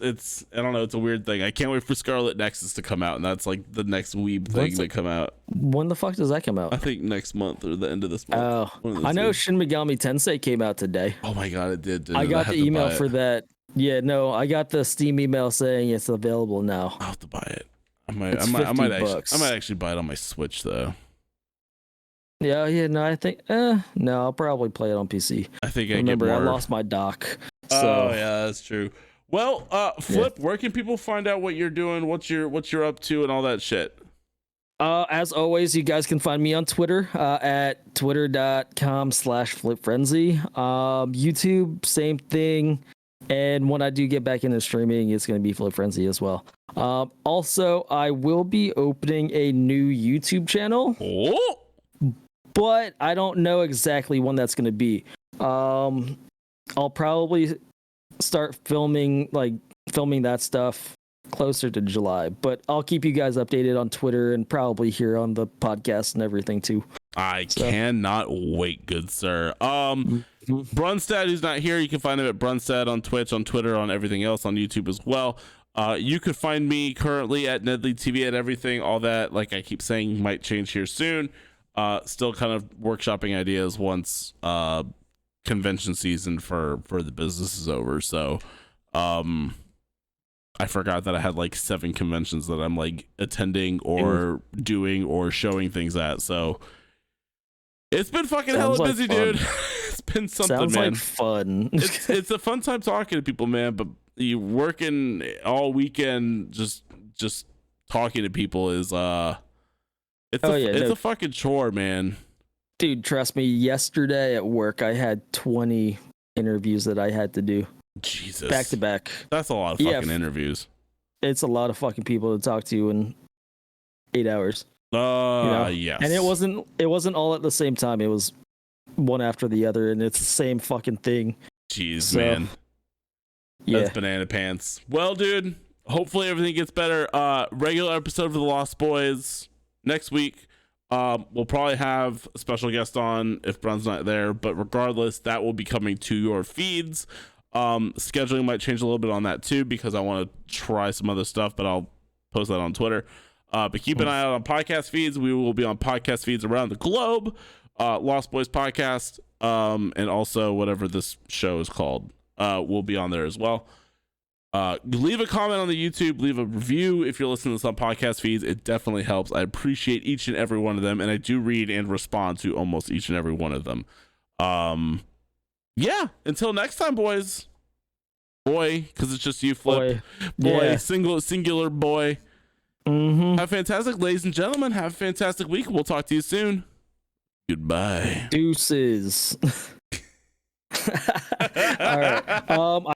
I don't know, it's a weird thing. I can't wait for Scarlet Nexus to come out, and that's like the next weeb thing to come out. When the fuck does that come out? I think next month or the end of this month. Oh, I know Shin Megami Tensei came out today. Oh my god, it did. I got the email for that. Yeah, no, I got the Steam email saying it's available now. I'll have to buy it. I might actually buy it on my Switch though. Yeah, no, I think no, I'll probably play it on PC. I think I lost my dock. So. Oh yeah, that's true. Well, Flip, where can people find out what you're doing, what you're up to, and all that shit? As always, you guys can find me on Twitter at twitter.com/flipfrenzy. YouTube, same thing. And when I do get back into streaming, it's going to be Flip Frenzy as well. Also, I will be opening a new YouTube channel. Oh. But I don't know exactly when that's going to be. I'll probably start filming that stuff closer to July, but I'll keep you guys updated on Twitter and probably here on the podcast and everything too. I cannot wait, good sir. Brunstad, who's not here, you can find him at Brunstad on Twitch, on Twitter, on everything else, on YouTube as well. You could find me currently at Nedley TV at everything. All that, like I keep saying, might change here soon. Still kind of workshopping ideas once convention season for the business is over. So I forgot that I had like 7 conventions that I'm like attending or doing or showing things at. So It's been fucking hella like busy, fun. dude. It's been something, Sounds man. like fun. It's a fun time talking to people, man. But you working all weekend, just talking to people is it's a fucking chore, man. Dude, trust me. Yesterday at work, I had 20 interviews that I had to do. Jesus, back to back. That's a lot of fucking interviews. It's a lot of fucking people to talk to in 8 hours. Yes. And it wasn't all at the same time. It was one after the other, and it's the same fucking thing. Jeez, man. Yeah. That's banana pants. Well, dude, hopefully everything gets better. Regular episode of The Lost Boys next week. We'll probably have a special guest on if Brun's not there, but regardless, that will be coming to your feeds. Scheduling might change a little bit on that too, because I want to try some other stuff, but I'll post that on Twitter. But keep an eye out on podcast feeds. We will be on podcast feeds around the globe. Lost Boys Podcast, and also whatever this show is called, will be on there as well. Leave a comment on the YouTube, leave a review if you're listening to this on podcast feeds. It definitely helps. I appreciate each and every one of them, and I do read and respond to almost each and every one of them. Yeah, until next time, boys. Boy, because it's just you, Flip. Boy, Yeah. singular boy. Mm-hmm. Have fantastic, ladies and gentlemen. Have a fantastic week. We'll talk to you soon. Goodbye. Deuces.